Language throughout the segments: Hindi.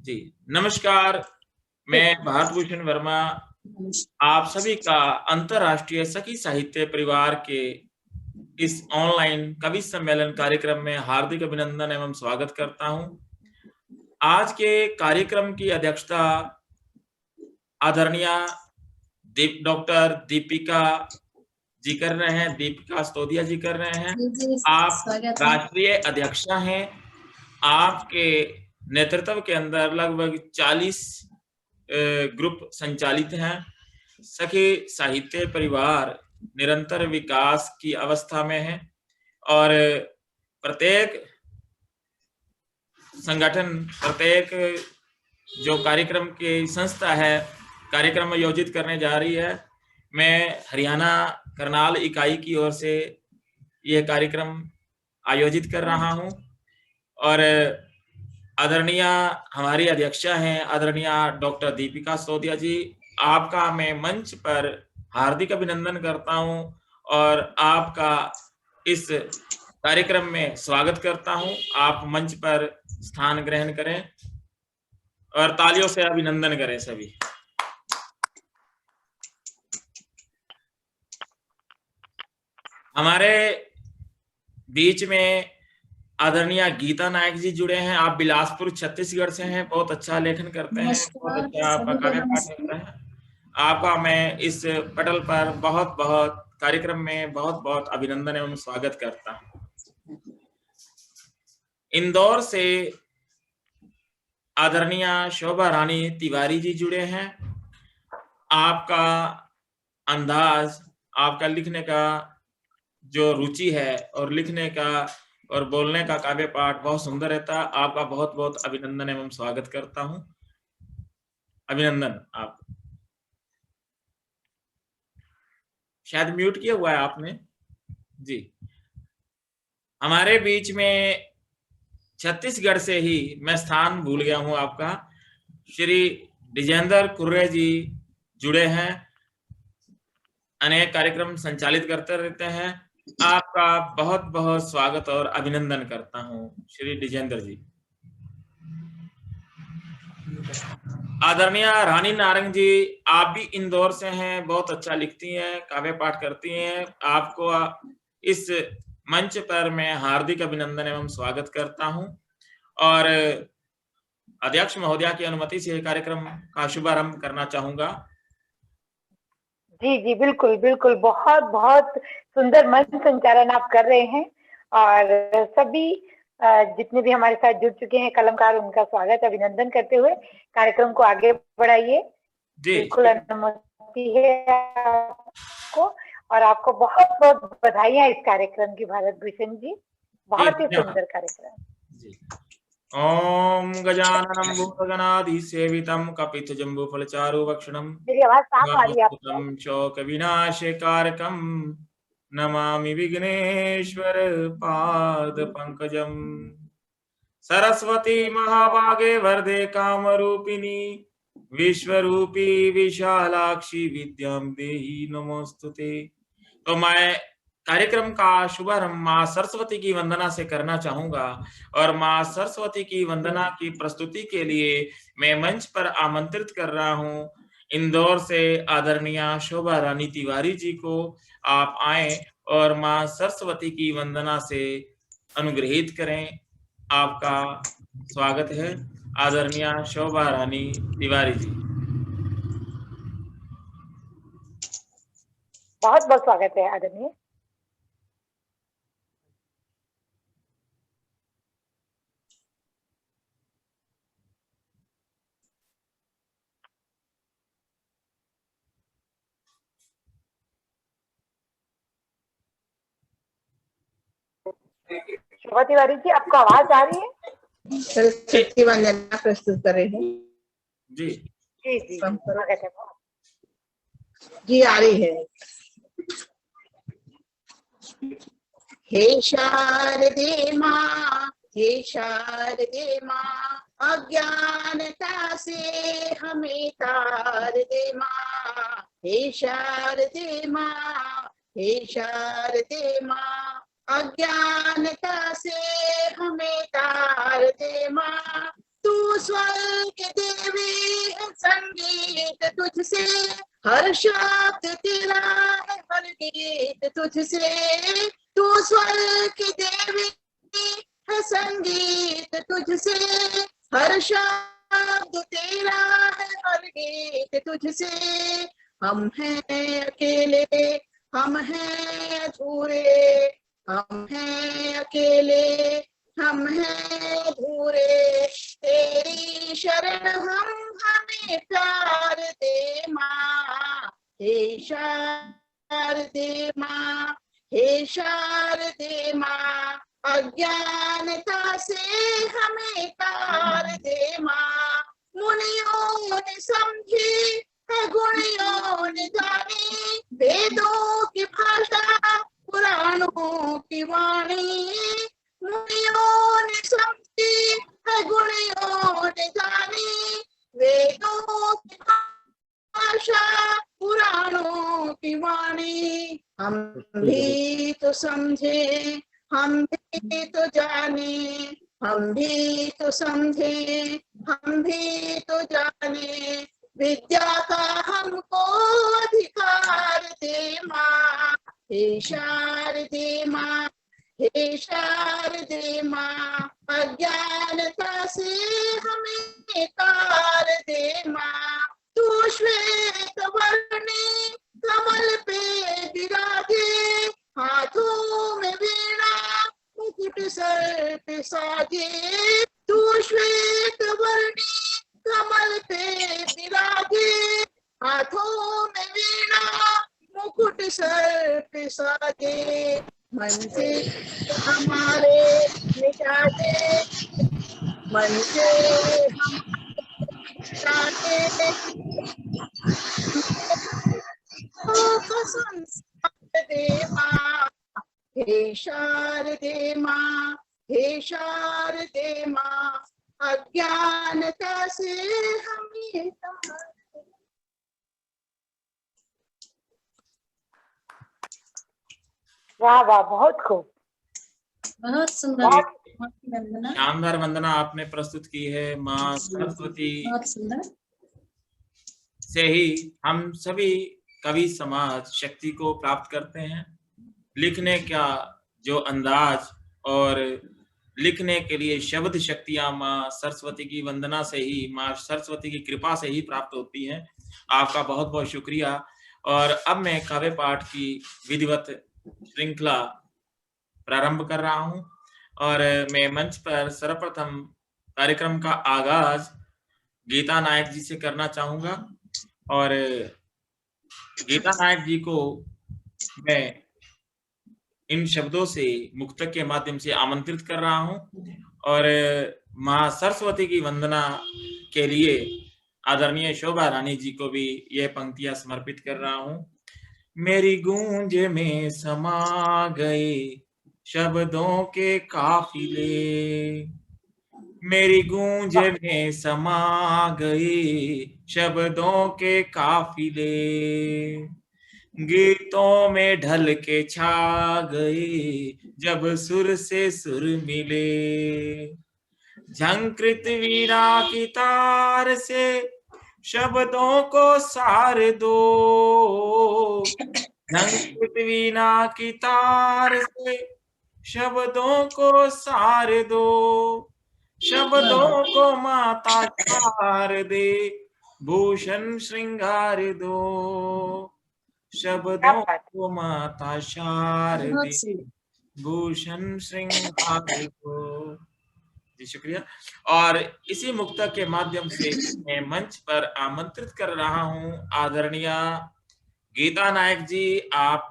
जी, नमस्कार। मैं भारत भूषण वर्मा आप सभी का अंतर्राष्ट्रीय सखी साहित्य परिवार के इस ऑनलाइन कवि सम्मेलन कार्यक्रम में हार्दिक अभिनंदन एवं स्वागत करता हूं। आज के कार्यक्रम की अध्यक्षता आदरणीय डॉक्टर दीपिका जी कर रहे हैं, दीपिका स्तोदिया जी कर रहे हैं। आप राष्ट्रीय अध्यक्षा हैं। आपके नेतृत्व के अंदर लगभग 40 ग्रुप संचालित हैं। सखी साहित्य परिवार निरंतर विकास की अवस्था में है और प्रत्येक संगठन, प्रत्येक जो कार्यक्रम की संस्था है, कार्यक्रम आयोजित करने जा रही है। मैं हरियाणा करनाल इकाई की ओर से यह कार्यक्रम आयोजित कर रहा हूं और आदरणीय हमारी अध्यक्षा हैं आदरणीय डॉक्टर दीपिका स्तोदिया जी, आपका मैं मंच पर हार्दिक अभिनंदन करता हूं और आपका इस कार्यक्रम में स्वागत करता हूं। आप मंच पर स्थान ग्रहण करें और तालियों से अभिनंदन करें सभी। हमारे बीच में आदरणीय गीता नायक जी जुड़े हैं। आप बिलासपुर छत्तीसगढ़ से हैं। बहुत अच्छा लेखन करते हैं, बहुत अच्छा आपका काव्य पाठ होता है। आपका मैं इस पटल पर बहुत बहुत कार्यक्रम में बहुत बहुत अभिनंदन एवं स्वागत करता हूं। इंदौर से आदरणीय शोभा रानी तिवारी जी जुड़े हैं। आपका अंदाज, आपका लिखने का जो रुचि है और लिखने का और बोलने का काव्य पाठ बहुत सुंदर रहता है। आपका बहुत बहुत अभिनंदन एवं स्वागत करता हूं। अभिनंदन। आप शायद म्यूट किया हुआ है आपने जी। हमारे बीच में छत्तीसगढ़ से ही, मैं स्थान भूल गया हूं आपका, श्री डिजेंद्र कुर्रे जी जुड़े हैं। अनेक कार्यक्रम संचालित करते रहते हैं। आपका बहुत बहुत स्वागत और अभिनंदन करता हूं श्री डिजेंद्र जी। आदरणीय रानी नारंग जी, आप भी इंदौर से हैं, बहुत अच्छा लिखती हैं, काव्य पाठ करती हैं। आपको इस मंच पर मैं हार्दिक अभिनंदन एवं स्वागत करता हूं और अध्यक्ष महोदया की अनुमति से कार्यक्रम का शुभारंभ करना चाहूंगा। जी जी, बिल्कुल बिल्कुल, बहुत बहुत सुंदर मंच संचालन आप कर रहे हैं और सभी जितने भी हमारे साथ जुड़ चुके हैं कलमकार, उनका स्वागत अभिनंदन करते हुए कार्यक्रम को आगे बढ़ाइए। बिल्कुल अनुमति है आपको और आपको बहुत बहुत बधाइयां इस कार्यक्रम की भारत भूषण जी। बहुत ही सुंदर कार्यक्रम। ओम गजाननं भूतगणाधिसेवितं कपित्थजम्बूफलचारुभक्षणं शोकविनाशकारकं नमामि विघ्नेश्वर पादपङ्कजम्। सरस्वती महाभागे वरदे कामरूपिणी विश्वरूपी विशालाक्षी विद्यां देहि नमोस्तुते। तो मैं कार्यक्रम का शुभारंभ माँ सरस्वती की वंदना से करना चाहूंगा और माँ सरस्वती की वंदना की प्रस्तुति के लिए मैं मंच पर आमंत्रित कर रहा हूं इंदौर से आदरणीय शोभा रानी तिवारी जी को। आप आए और माँ सरस्वती की वंदना से अनुग्रहित करें। आपका स्वागत है आदरणीय शोभा रानी तिवारी जी। बहुत बहुत स्वागत है आदरणीय। शोभा तिवारी जी, आपको आवाज आ रही है? सरस्वती वंदना प्रस्तुत कर रहे हैं जी जी जी, स्वागत है। जी आ रही है। हे शारदे माँ, हे शारदे माँ, अज्ञानता से हमें तार दे माँ। हे शारदे माँ, हे शारदे माँ, अज्ञानता से हमें तार दे माँ। तू स्वर्ग देवी है संगीत तुझसे, हर शब्द तेरा है हर गीत तुझसे। तू स्वर्ग देवी है संगीत तुझसे, हर शब्द तेरा है हर गीत तुझसे। हम हैं अकेले, हम हैं अधूरे, हम हैं अकेले, हम हैं अधूरे। तेरी शरण हमें प्यार दे माँ, हे शारदे माँ, हे शारदे माँ। अज्ञानता से हमें तार दे माँ। मुनियों ने समझी है गुणियों ने जानी, वेदों की भाषा पुराणों की वाणी। मुनियों ने समझी है गुणियों ने जानी, वेदों की भाषा पुराणों की वाणी। हम भी तो समझे, हम भी तो जाने, हम भी तो समझे, हम भी तो जाने। विद्या का हमको अधिकार दे माँ, हे शारदे माँ, हे शारदे माँ। अज्ञानता से हमें तार दे माँ। तू श्वेत वर्णी कमल पे विराजे, हाथों में वीणा मुकुट सर पे साजे। तू श्वेत वर्णी कमल पे विराजे, हाथों में वीणा मुकुट सर पे साजे। मन से हमारे मिटा दे, मन से हमारे मिटा दे, संस्कार दे माँ, हे शारदे माँ, हे शारदे माँ। अज्ञानता से हमें तार। वाह वाह, बहुत खूब, बहुत सुंदर। बहुत वंदना, शानदार वंदना आपने प्रस्तुत की है। माँ सरस्वती बहुत सुंदर। से ही हम सभी कवि समाज शक्ति को प्राप्त करते हैं। लिखने का जो अंदाज और लिखने के लिए शब्द शक्तियां माँ सरस्वती की वंदना से ही, माँ सरस्वती की कृपा से ही प्राप्त होती हैं। आपका बहुत बहुत शुक्रिया। और अब मैं काव्य पाठ की विधिवत श्रृंखला प्रारंभ कर रहा हूं और मैं मंच पर सर्वप्रथम कार्यक्रम का आगाज गीता नायक जी से करना चाहूंगा। और गीता नायक जी को मैं इन शब्दों से मुक्तक के माध्यम से आमंत्रित कर रहा हूं और माँ सरस्वती की वंदना के लिए आदरणीय शोभा रानी जी को भी यह पंक्तियां समर्पित कर रहा हूं। मेरी गूंज में समा गए शब्दों के काफिले, मेरी गूंज में समा गए शब्दों के काफिले, गीतों में ढल के छा गए जब सुर से सुर मिले। झंकृत वीणा की तार से शब्दों को सार दो, झंकृत वीणा की तार से शब्दों को सार दो, शब्दों को माता शार दे भूषण श्रृंगार दो, शब्दों को माता शार दे भूषण श्रृंगार दो। जी शुक्रिया। और इसी मुक्तक के माध्यम से मैं मंच पर आमंत्रित कर रहा हूं आदरणीय गीता नायक जी। आप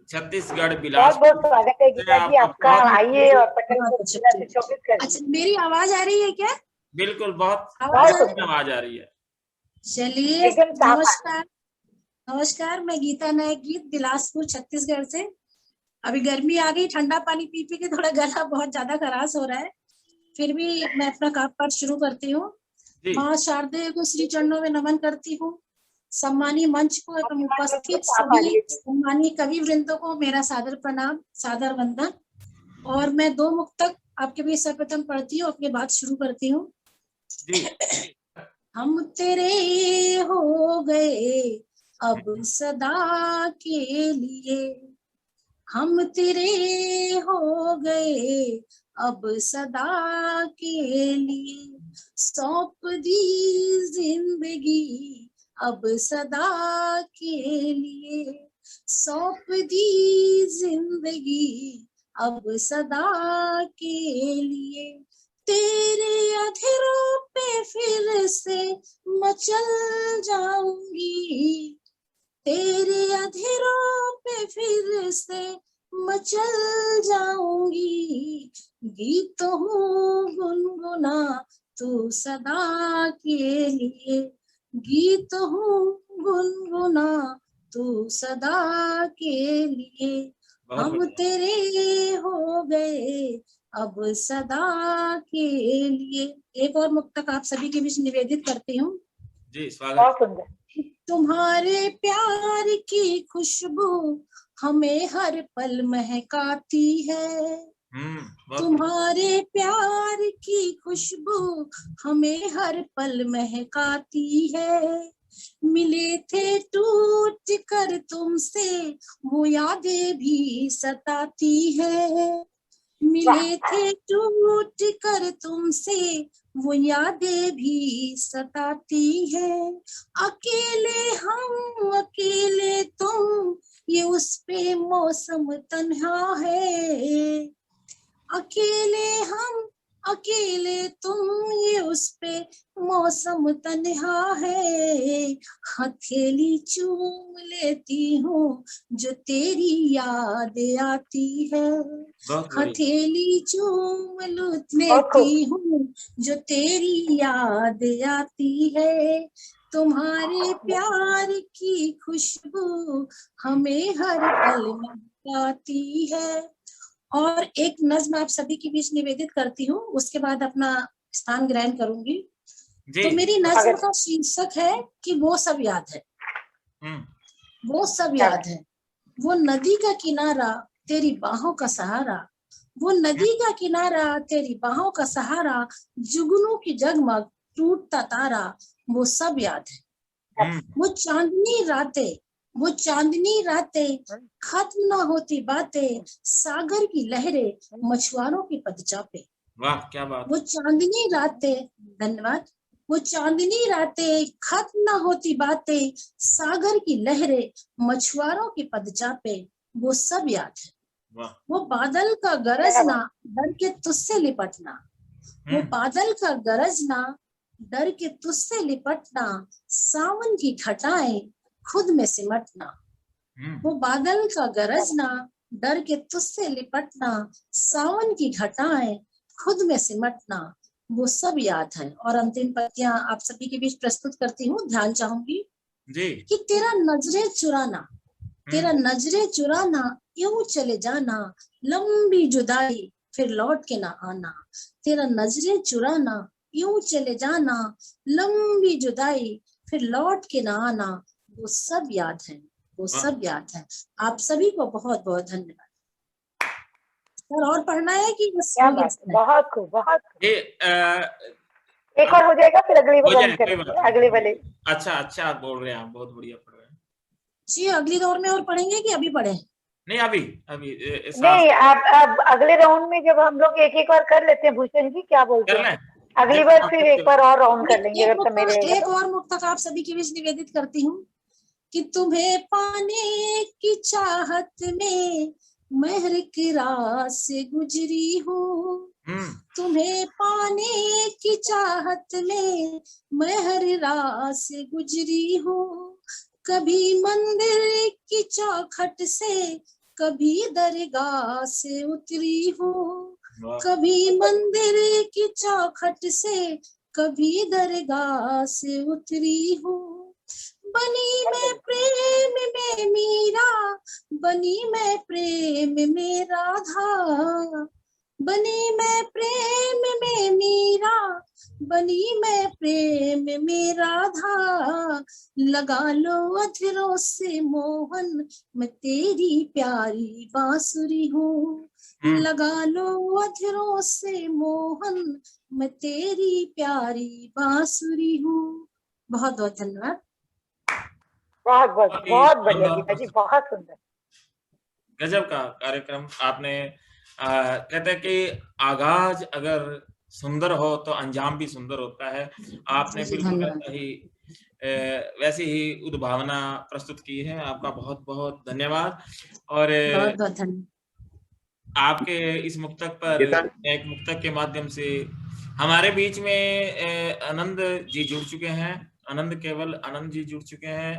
छत्तीसगढ़ बिलासपुर, बहुत बहुत स्वागत है गीता जी आपका। आइए और पटल को शोभित करिए। अच्छा, मेरी आवाज आ रही है क्या? बिल्कुल, बहुत आवाज आ रही है। चलिए, नमस्कार। नमस्कार, मैं गीता नायक गीत बिलासपुर छत्तीसगढ़ से। अभी गर्मी आ गई, ठंडा पानी पी पी के थोड़ा गला बहुत ज्यादा खराश हो रहा है, फिर भी मैं अपना काव्य पाठ शुरू करती हूँ। माँ शारदे को श्री चरणों में नमन करती हूँ। सम्मानी मंच को एवं उपस्थित सभी सम्मानी कवि वृंदों को मेरा सादर प्रणाम, सादर वंदन। और मैं 2 मुक्तक आपके बीच सर्वप्रथम पढ़ती हूँ, अपनी बात शुरू करती हूँ। जी। हम तेरे हो गए अब सदा के लिए, हम तेरे हो गए अब सदा के लिए, सौंप दी जिंदगी अब सदा के लिए, सौंप दी जिंदगी अब सदा के लिए, तेरे अधरों पे फिर से मचल जाऊंगी, तेरे अधरों पे फिर से मचल जाऊंगी, गीत हूँ गुनगुना तू सदा के लिए, गीत हूँ गुनगुना तू सदा के लिए, हम तेरे हो गए अब सदा के लिए। एक और मुक्तक आप सभी के बीच निवेदित करती हूँ। जी, स्वागत। बहुत सुंदर। तुम्हारे प्यार की खुशबू हमें हर पल महकाती है, तुम्हारे प्यार की खुशबू हमें हर पल महकाती है, मिले थे टूट कर तुमसे वो यादें भी सताती है, मिले थे टूट कर तुमसे वो यादें भी सताती है, अकेले हम अकेले तुम ये उस पे मौसम तन्हा है, अकेले हम अकेले तुम ये उस पे मौसम तन्हा है, हथेली चूम लेती हूँ जो तेरी याद आती है, हथेली चूम लेती हूँ जो तेरी याद आती है, तुम्हारे प्यार की खुशबू हमें हर पल महकाती है। और एक नज्म आप सभी के बीच निवेदित करती हूँ, उसके बाद अपना स्थान ग्रहण करूंगी। तो मेरी नज्म का शीर्षक है कि वो सब याद है, वो सब याद है, वो नदी का किनारा तेरी बाहों का सहारा, वो नदी का किनारा तेरी बाहों का सहारा, जुगनू की जगमग टूटता तारा, वो सब याद है, वो चांदनी रातें, वो चांदनी रातें, खत्म ना होती बातें, सागर की लहरें, मछुआरों की पदचापे। वाह, क्या बात। वो चांदनी रातें, धन्यवाद, वो चांदनी रातें, खत्म ना होती बातें, सागर की लहरें, मछुआरों की पदचापे, वो सब याद है। वो बादल का गरजना, डर के तुझसे लिपटना, वो बादल का गरजना, डर के तुझसे लिपटना, सावन की घटाएं खुद में सिमटना, वो बादल का गरजना, डर के तुझसे लिपटना, सावन की घटाएं खुद में सिमटना, वो सब याद है। और अंतिम पंक्तियां आप सभी के बीच प्रस्तुत करती हूँ, ध्यान चाहूंगी जी। कि तेरा नजरे चुराना, तेरा नजरे चुराना, यूं चले जाना, लंबी जुदाई फिर लौट के ना आना, तेरा नजरे चुराना, यूं चले जाना, लंबी जुदाई फिर लौट के ना आना, वो सब याद है, वो सब याद है। आप सभी को बहुत बहुत धन्यवाद। और पढ़ना है कि बस बहुत खूब, बहुत खूब। एक और हो जाएगा, फिर अगली बार अगले वाले। अच्छा आप बोल रहे हैं, आप बहुत बढ़िया पढ़ रहे हैं जी। अगली दौर में और पढ़ेंगे कि अभी पढ़े? नहीं, अभी नहीं, आप अगले राउंड में जब हम लोग एक एक बार कर लेते हैं, भूषण जी क्या बोलते हैं, अगली बार फिर एक बार और राउंड कर लेंगे। एक और मुक्तक आप सभी के बीच निवेदित करती हूँ कि तुम्हें पाने की चाहत में महर की रात से गुजरी हूँ, तुम्हें पाने की चाहत में महर रात से गुजरी हूँ, कभी मंदिर की चौखट से कभी दरगाह से उतरी हूँ, कभी मंदिर की चौखट से कभी दरगाह से उतरी हूँ, बनी मैं प्रेम में मीरा, बनी मैं प्रेम में राधा, बनी मैं प्रेम में मीरा, बनी मैं प्रेम में राधा, लगा लो अधरों से मोहन मैं तेरी प्यारी बांसुरी हूँ, लगा लो अधरों से मोहन, मैं तेरी प्यारी बांसुरी हूँ। बहुत बहुत धन्यवाद। बहुत बहुत काफी बहुत बढ़िया शानदार गीता जी, प्रस्तुति। बहुत सुंदर। गजब का कार्यक्रम आपने। कहते हैं कि आगाज अगर सुंदर हो तो अंजाम भी सुंदर होता है। आपने जी बिल्कुल धन्यवाद। वैसा ही वैसी ही उद्भावना प्रस्तुत की है। आपका बहुत बहुत धन्यवाद। और बहुत बहुत धन्यवाद। आपके इस मुक्तक पर एक मुक्तक के माध्यम से हमारे बीच में आनंद जी जुड़ चुके हैं। आनंद केवल आनंद जी जुड़ चुके हैं।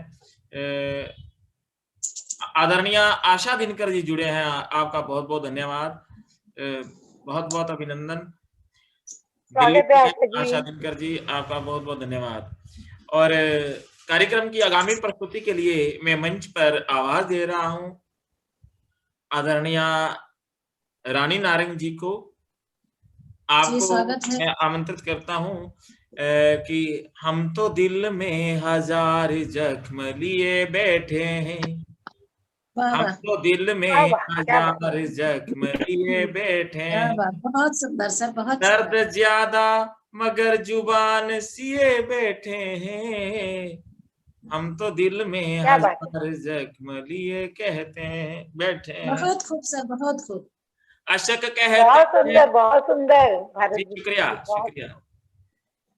आदरणीय आशा दिनकर जी जुड़े हैं। आपका बहुत बहुत धन्यवाद। बहुत बहुत अभिनंदन। दिल्ली स्वागत है से आशा आशा जी। दिनकर जी, आपका बहुत बहुत धन्यवाद। और कार्यक्रम की आगामी प्रस्तुति के लिए मैं मंच पर आवाज दे रहा हूं आदरणीय रानी नारंग जी को। जी आपको स्वागत है। मैं आमंत्रित करता हूं कि हम तो दिल में हजार जख्म लिए बैठे हैं, वाह हम वाह तो दिल में वाह वाह, क्या बात। हजार जख्म लिए बैठे क्या हैं, बात, बहुत सुंदर सर, बहुत दर्द सुंदर। ज्यादा मगर जुबान सिए बैठे हैं, हम तो दिल में क्या बात है। हजार जख्म लिए कहते हैं बैठे हैं, बहुत खूब सर, बहुत खूब। अशक बहुत कहते हैं। सुंदर, बहुत सुंदर भारत जी जी, शुक्रिया बहुत। शुक्रिया।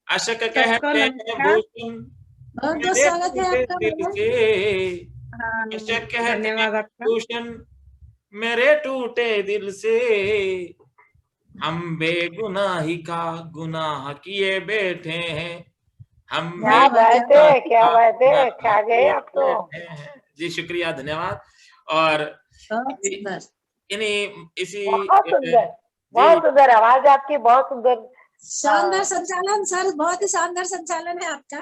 अशक सबको कहते हैं नमस्कार। भूषण बहुत बहुत मेरे स्वागत है टूटे आपका दिल मैडम। से, हाँ, अशक कहते हैं धन्यवाद आपका। भूषण मेरे टूटे दिल से, हम बेगुनाही का गुनाह किए बैठे हैं, हम क्या बात बेगुनाही है, क्या का बात है, गुनाह छा गए किए आप तो। बैठे हैं। जी शुक्रिया धन्यवाद। और बहुत सुंदर, इन्हीं इसी बहुत सुंदर, जी बहुत सुंदर आवाज आपकी, बहुत सुंदर। शानदार संचालन सर, बहुत ही शानदार संचालन है आपका।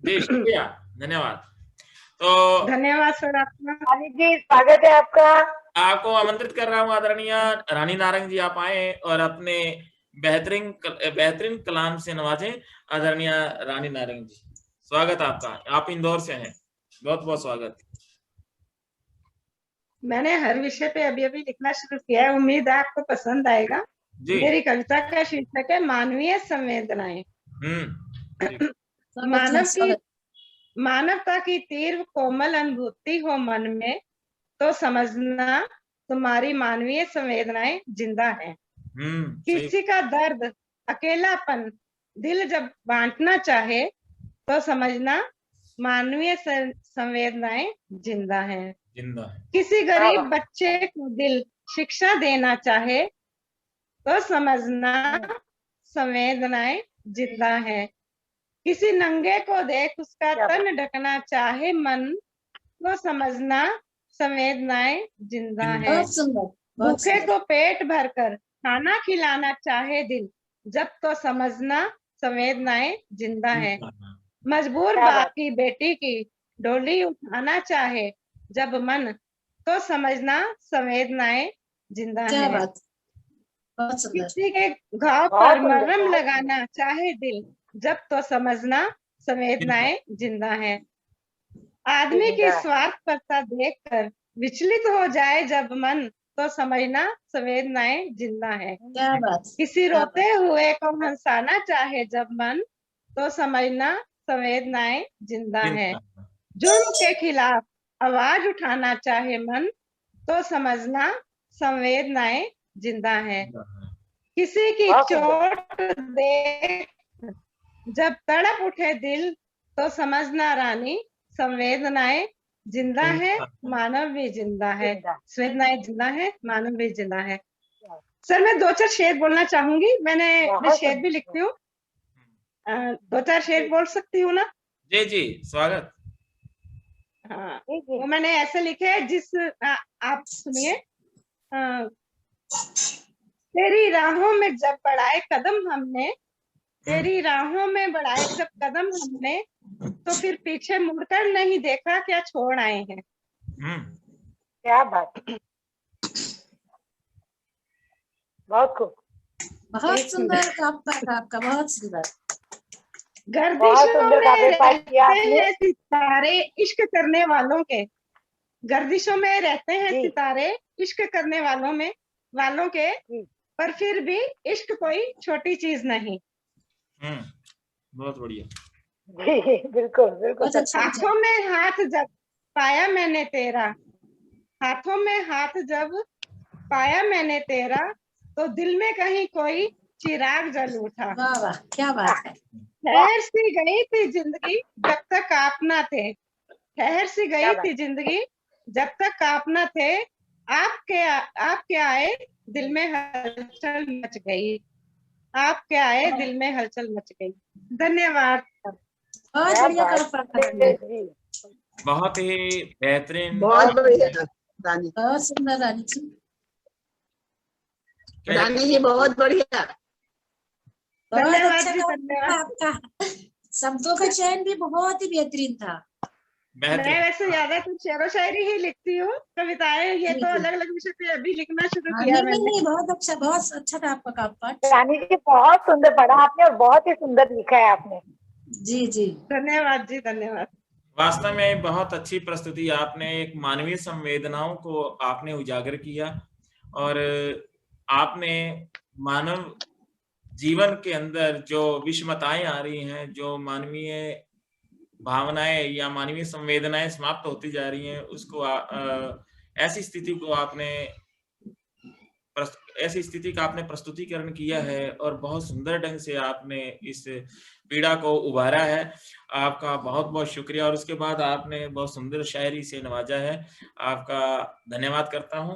जी शुक्रिया धन्यवाद। तो धन्यवाद सर आपका। रानी जी स्वागत है आपका। आपको आमंत्रित कर रहा हूँ आदरणीय रानी नारंग जी, आप आए और अपने बेहतरीन कलाम से नवाजें। आदरणीय रानी नारंग जी, स्वागत आपका। आप इंदौर से हैं, बहुत बहुत स्वागत। मैंने हर विषय पे अभी अभी लिखना शुरू किया है, उम्मीद है आपको पसंद आएगा। जी मेरी कविता का शीर्षक है मानवीय संवेदनाएं। जी स्वागत है, स्वागत। मानवता की तीव्र कोमल अनुभूति हो मन में, तो समझना तुम्हारी मानवीय संवेदनाएं जिंदा है। सही। किसी का दर्द, अकेलापन दिल जब बांटना चाहे, तो समझना मानवीय संवेदनाएं जिंदा है। जिंदा है। किसी वाह गरीब वाह। बच्चे को दिल शिक्षा देना चाहे, तो समझना संवेदनाएं जिंदा है। किसी नंगे को देख उसका क्या बात। तन ढकना चाहे मन, तो समझना संवेदनाएं जिंदा है। बहुत सुंदर, बहुत भूखे सुंदर। को पेट भरकर खाना खिलाना चाहे दिल, जब तो समझना संवेदनाएं जिंदा है। मजबूर क्या बाप बात। की बेटी की डोली उठाना चाहे जब मन, तो समझना संवेदनाएं जिंदा क्या है। बात, बहुत सुंदर। किसी के घाव बहुत पर सुंदर, मरहम बहुत लगाना चाहे दिल, जब तो समझना संवेदनाएं जिंदा है। आदमी की जिंदा है। स्वार्थपरता देखकर विचलित हो जाए जब मन, तो समझना संवेदनाएं जिंदा है। क्या बात, किसी क्या रोते बात। हुए को हंसाना चाहे जब मन, तो समझना संवेदनाएं जिंदा है। जुर्म के खिलाफ आवाज उठाना चाहे मन, तो समझना संवेदनाएं जिंदा है। किसी की बहुत सुंदर। चोट देख जब तड़प उठे दिल, तो समझना रानी संवेदनाएं जिंदा है, मानव भी जिंदा है। जिंदा। संवेदनाएं जिंदा है, मानव भी जिंदा है। सर मैं 2-4 शेर बोलना चाहूंगी, मैं बहुत शेर भी सुंदर। लिखती हूँ। 2-4 शेर बोल सकती हूँ ना? जी जी स्वागत। हाँ, जी जी। वो मैंने ऐसे लिखे हैं आप सुनिए। तेरी राहों में जब बढ़ाए कदम हमने, तेरी राहों में बढ़ाए जब कदम हमने, तो फिर पीछे मुड़कर नहीं देखा क्या छोड़ आए हैं। क्या बात। बहुत खूब। बहुत सुंदर काम था आपका, बहुत सुंदर। बहुत गर्दिशों सुंदर में काव्य पाठ किया रहते आपने। हैं सितारे इश्क करने वालों के, गर्दिशों में रहते हैं जी। सितारे इश्क करने वालों में, वालों के, पर फिर भी इश्क कोई छोटी चीज नहीं। बहुत बढ़िया। जी बिल्कुल बिल्कुल। बहुत अच्छा। हाथों में हाथ जब पाया मैंने तेरा, हाथों में हाथ जब पाया मैंने तेरा, तो दिल में कहीं कोई चिराग जल उठा। वाह वाह, क्या बात है। ठहर सी गई थी जिंदगी जब तक आप ना थे, ठहर सी गई थी जिंदगी जब तक आप ना थे, आपके आए दिल में हलचल मच गई, आपके आए दिल में हलचल मच गई। धन्यवाद। बहुत बढ़िया कर पाया। जी बहुत ही बेहतरीन। बहुत बढ़िया रानी, बहुत सुंदर रानी जी। रानी जी बहुत बढ़िया। बहुत धन्यवाद अच्छा जी, काम धन्यवाद। था आपका। शब्दों का चयन भी बहुत ही बेहतरीन था। मैं वैसे ज्यादा तो शेरो शायरी ही लिखती हूँ, कविताएं ये जी, तो जी। अलग अलग विषय पे अभी लिखना शुरू हाँ, किया नहीं मैंने। नहीं, बहुत अच्छा था आपका काम पाठ। रानी जी बहुत सुंदर पढ़ा आपने और बहुत ही सुंदर लिखा है आपने। जी जी, धन्यवाद जी, धन्यवाद। वास्तव में बहुत अच्छी प्रस्तुति, आपने एक मानवीय संवेदनाओं को आपने उजागर किया और आपने मानव जीवन के अंदर जो विषमताएं आ रही हैं, जो मानवीय भावनाएं या मानवीय संवेदनाएं समाप्त होती जा रही हैं, उसको ऐसी स्थिति को आपने ऐसी स्थिति का आपने प्रस्तुतिकरण किया है और बहुत सुंदर ढंग से आपने इस पीड़ा को उभारा है। आपका बहुत बहुत शुक्रिया। और उसके बाद आपने बहुत सुंदर शायरी से नवाजा है, आपका धन्यवाद करता हूं।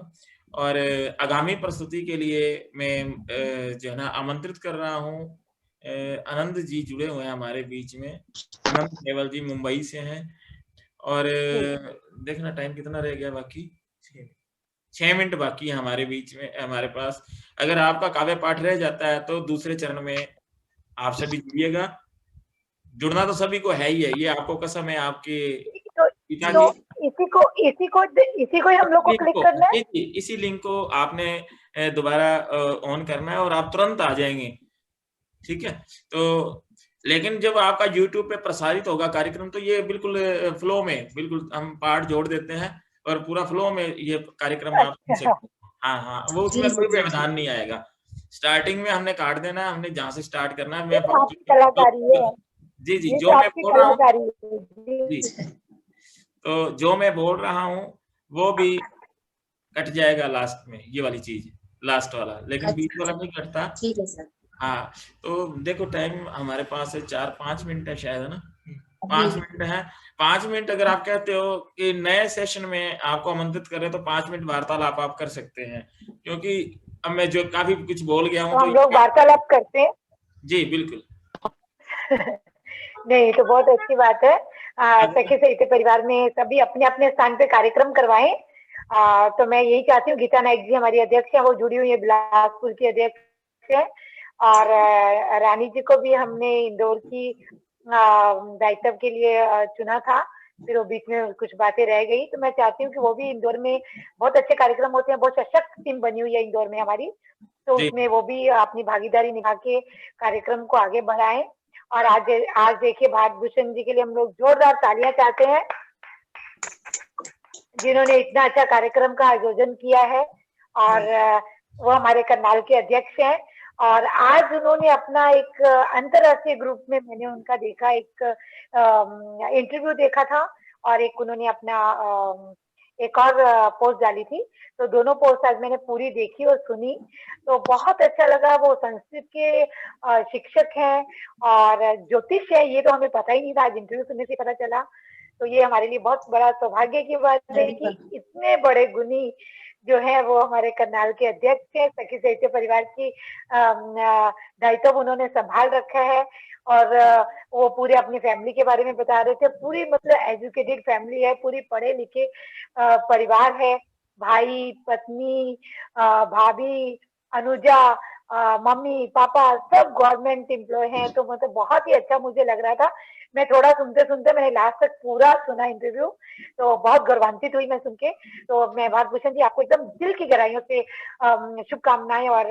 और आगामी प्रस्तुति के लिए मैं जो है ना आमंत्रित कर रहा हूं, आनंद जी जुड़े हुए हैं हमारे बीच में। आनंद केवल जी मुंबई से हैं और देखना टाइम कितना रह गया, बाकी 6 मिनट बाकी है हमारे बीच में, हमारे पास। अगर आपका काव्य पाठ रह जाता है तो दूसरे चरण में आप सभी जुड़िएगा। जुड़ना तो सभी को है ही है, ये आपको कसम है आपके पिता तो की। इसी को हम लोग को क्लिक करना है। इसी लिंक को आपने दोबारा ऑन करना है और आप तुरंत आ जाएंगे, ठीक है। तो लेकिन जब आपका YouTube पे प्रसारित होगा कार्यक्रम तो ये बिल्कुल फ्लो में, बिल्कुल हम पार्ट जोड़ देते हैं और पूरा फ्लो में ये कार्यक्रम आप सुन सकते हैं। हाँ हाँ, वो उसमें कोई व्यवधान नहीं आएगा। स्टार्टिंग में हमने काट देना है, हमने जहाँ से स्टार्ट करना है। मैं आपकी कलाकारी है। जी जी, ये जो मैं बोल रहा हूँ जी, तो जो मैं बोल रहा हूँ वो भी कट जाएगा लास्ट में, ये वाली चीज लास्ट वाला, लेकिन बीच वाला नहीं कटता। ठीक है सर। हाँ, तो देखो टाइम हमारे पास है 4-5 मिनट है शायद, है ना? 5 मिनट है। 5 मिनट अगर आप कहते हो कि नए सेशन में आपको आमंत्रित करें तो 5 मिनट वार्तालाप आप कर सकते हैं, क्योंकि अब मैं जो काफी कुछ बोल गया हूँ तो हम लोग वार्तालाप करते हैं। जी बिल्कुल। नहीं तो बहुत अच्छी बात है। सखी साहित्य परिवार में सभी अपने अपने स्थान पे कार्यक्रम करवाएं। तो मैं यही चाहती हूँ, गीता नायक जी हमारी अध्यक्ष है, वो जुड़ी हुई है, बिलासपुर की अध्यक्ष है। और रानी जी को भी हमने इंदौर की दायित्व के लिए चुना था, फिर वो बीच में कुछ बातें रह गई। तो मैं चाहती हूँ कि वो भी इंदौर में बहुत अच्छे कार्यक्रम होते हैं, बहुत सशक्त टीम बनी हुई है इंदौर में हमारी, तो उसमें वो भी अपनी भागीदारी निभा के कार्यक्रम को आगे बढ़ाएं। और आज देखिए भारत भूषण जी के लिए हम लोग जोरदार तालियां चाहते हैं, जिन्होंने इतना अच्छा कार्यक्रम का आयोजन किया है। और वो हमारे करनाल के अध्यक्ष हैं। और आज उन्होंने अपना एक अंतरराष्ट्रीय ग्रुप में, मैंने उनका देखा, एक इंटरव्यू देखा था और एक उन्होंने अपना एक और पोस्ट डाली थी। तो दोनों पोस्ट आज मैंने पूरी देखी और सुनी, तो बहुत अच्छा लगा। वो संस्कृत के शिक्षक हैं और ज्योतिष है, ये तो हमें पता ही नहीं था, आज इंटरव्यू सुनने से पता चला। तो ये हमारे लिए बहुत बड़ा सौभाग्य की बात है कि इतने बड़े गुणी जो है वो हमारे करनाल के अध्यक्ष है। सखी साहित्य परिवार की दायित्व उन्होंने संभाल रखा है। और वो पूरे अपनी फैमिली के बारे में बता रहे थे। पूरी मतलब एजुकेटेड फैमिली है, पूरी पढ़े लिखे परिवार है, भाई, पत्नी, भाभी, अनुजा, मम्मी, पापा सब गवर्नमेंट एम्प्लॉय हैं। तो मतलब बहुत ही अच्छा मुझे लग रहा था। मैं थोड़ा सुनते सुनते मैंने लास्ट तक पूरा सुना इंटरव्यू, तो बहुत गौरवान्वित हुई मैं सुन के। तो मैं भारत भूषण जी आपको एकदम दिल की गहराइयों से शुभकामनाएं और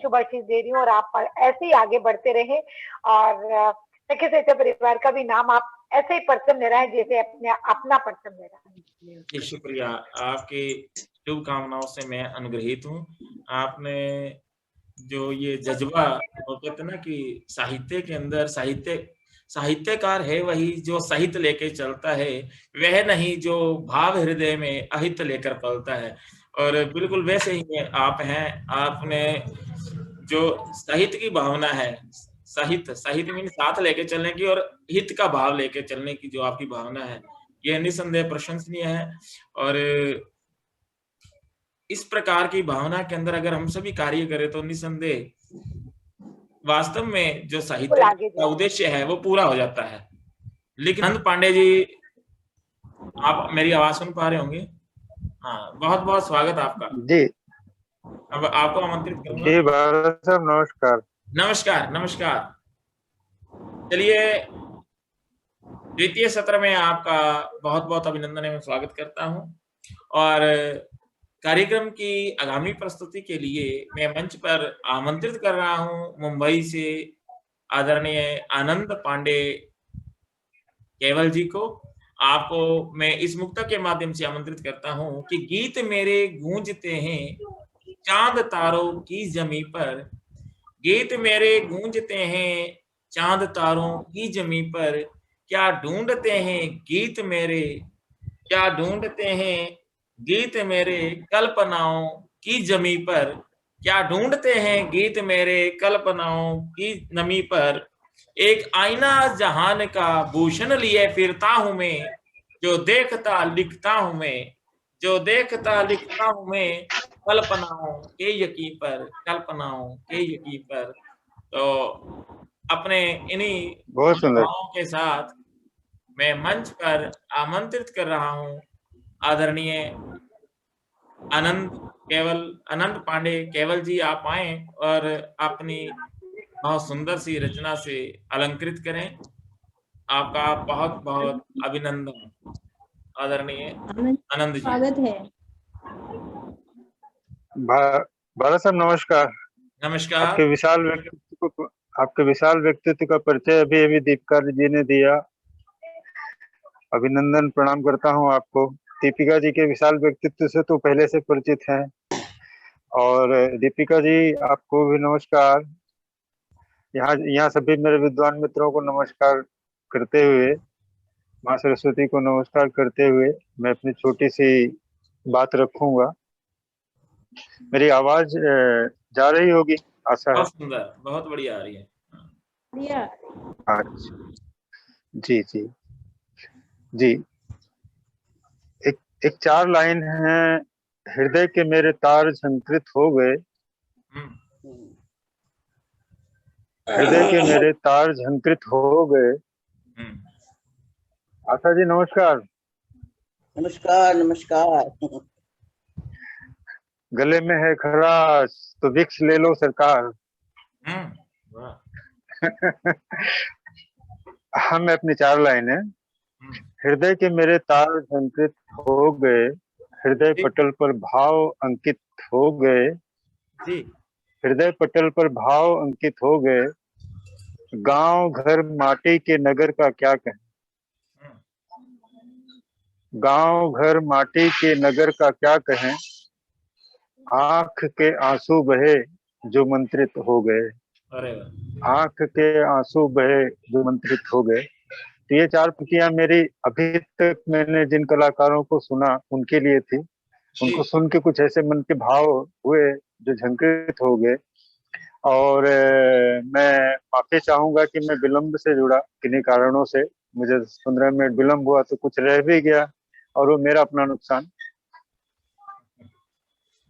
शुभाशीष दे रही हूँ, और आप ऐसे ही आगे बढ़ते रहे और सखी साहित्य परिवार का भी नाम आप ऐसे ही परचम ले रहा है जैसे अपना परचम ले रहा है। शुक्रिया। आपकी शुभकामनाओं से मैं अनुग्रहित हूँ। आपने जो ये जज्बा, वो कहते हैं ना कि साहित्य के अंदर साहित्यकार है वही जो साहित्य लेके चलता है, वह नहीं जो भाव हृदय में अहित लेकर पलता है। और बिल्कुल वैसे ही आप हैं। आपने जो साहित्य की भावना है, साहित्य मीन साथ लेके चलने की और हित का भाव लेके चलने की जो आपकी भावना है, यह निसंदेह प्रशंसनीय है। और इस प्रकार की भावना के अंदर अगर हम सभी कार्य करें तो निसंदेह वास्तव में जो साहित्य का उद्देश्य है वो पूरा हो जाता है। लेकिन आनंद पांडे जी, आप मेरी आवाज सुन पा रहे होंगे? हाँ, बहुत बहुत स्वागत आपका जी। अब आपको आमंत्रित करूंगा। जी भारत साहब नमस्कार। नमस्कार नमस्कार। चलिए, द्वितीय सत्र में आपका बहुत बहुत अभिनंदन एवं स्वागत करता हूं। और कार्यक्रम की आगामी प्रस्तुति के लिए मैं मंच पर आमंत्रित कर रहा हूं मुंबई से आदरणीय आनंद पांडे केवल जी को। आपको मैं इस मुक्तक के माध्यम से आमंत्रित करता हूं कि गीत मेरे गूंजते हैं चांद तारों की जमी पर, गीत मेरे गूंजते हैं चांद तारों की जमी पर, क्या ढूंढते हैं गीत मेरे, क्या ढूंढते हैं गीत मेरे कल्पनाओं की जमी पर, क्या ढूंढते हैं गीत मेरे कल्पनाओं की नमी पर, एक आईना जहान का भूषण लिए फिरता हूं मैं, जो देखता लिखता हूं मैं, जो देखता लिखता हूं मैं, कल्पनाओं के यकीन पर, कल्पनाओं के यकीन पर। तो अपने इन्हीं बहुत सुंदर। भावों के साथ मैं मंच पर आमंत्रित कर रहा हूं आदरणीय अनंत पांडे केवल जी। आप आए और अपनी बहुत सुंदर सी रचना से अलंकृत करें। आपका बहुत बहुत अभिनंदन आदरणीय आनंद जी। स्वागत है। भारत साहब नमस्कार। नमस्कार। आपके विशाल व्यक्तित्व का परिचय अभी अभी दीपिका जी ने दिया। अभिनंदन, प्रणाम करता हूं आपको। दीपिका जी के विशाल व्यक्तित्व से तो पहले से परिचित हैं। और दीपिका जी आपको भी नमस्कार। यहाँ सभी मेरे विद्वान मित्रों को नमस्कार करते हुए, माँ सरस्वती को नमस्कार करते हुए मैं अपनी छोटी सी बात रखूंगा। मेरी आवाज जा रही होगी, आशा है। बहुत सुंदर, बहुत बढ़िया आ रही है। अच्छा, जी जी जी। एक 4 लाइन है। हृदय के मेरे तार झंकृत हो गए, हृदय के मेरे तार झंकृत हो गए। आशा जी नमस्कार। नमस्कार नमस्कार। गले में है खराश तो विक्स ले लो सरकार। हम अपनी 4 लाइनें। हृदय के मेरे तार झंकृत हो गए, हृदय पटल पर भाव अंकित हो गए, हृदय पटल पर भाव अंकित हो गए। गांव घर माटी के नगर का क्या कहें, गांव घर माटी के नगर का क्या कहें। आंख के आंसू बहे जो मंत्रित हो गए, आंख के आंसू बहे जो मंत्रित हो गए। तो ये 4 पंक्तियां मेरी अभी तक मैंने जिन कलाकारों को सुना उनके लिए थी। उनको सुन के कुछ ऐसे मन के भाव हुए जो झंकृत हो गए। और मैं माफी चाहूंगा कि मैं विलंब से जुड़ा, किन्हीं कारणों से मुझे 15 मिनट विलंब हुआ तो कुछ रह भी गया और वो मेरा अपना नुकसान।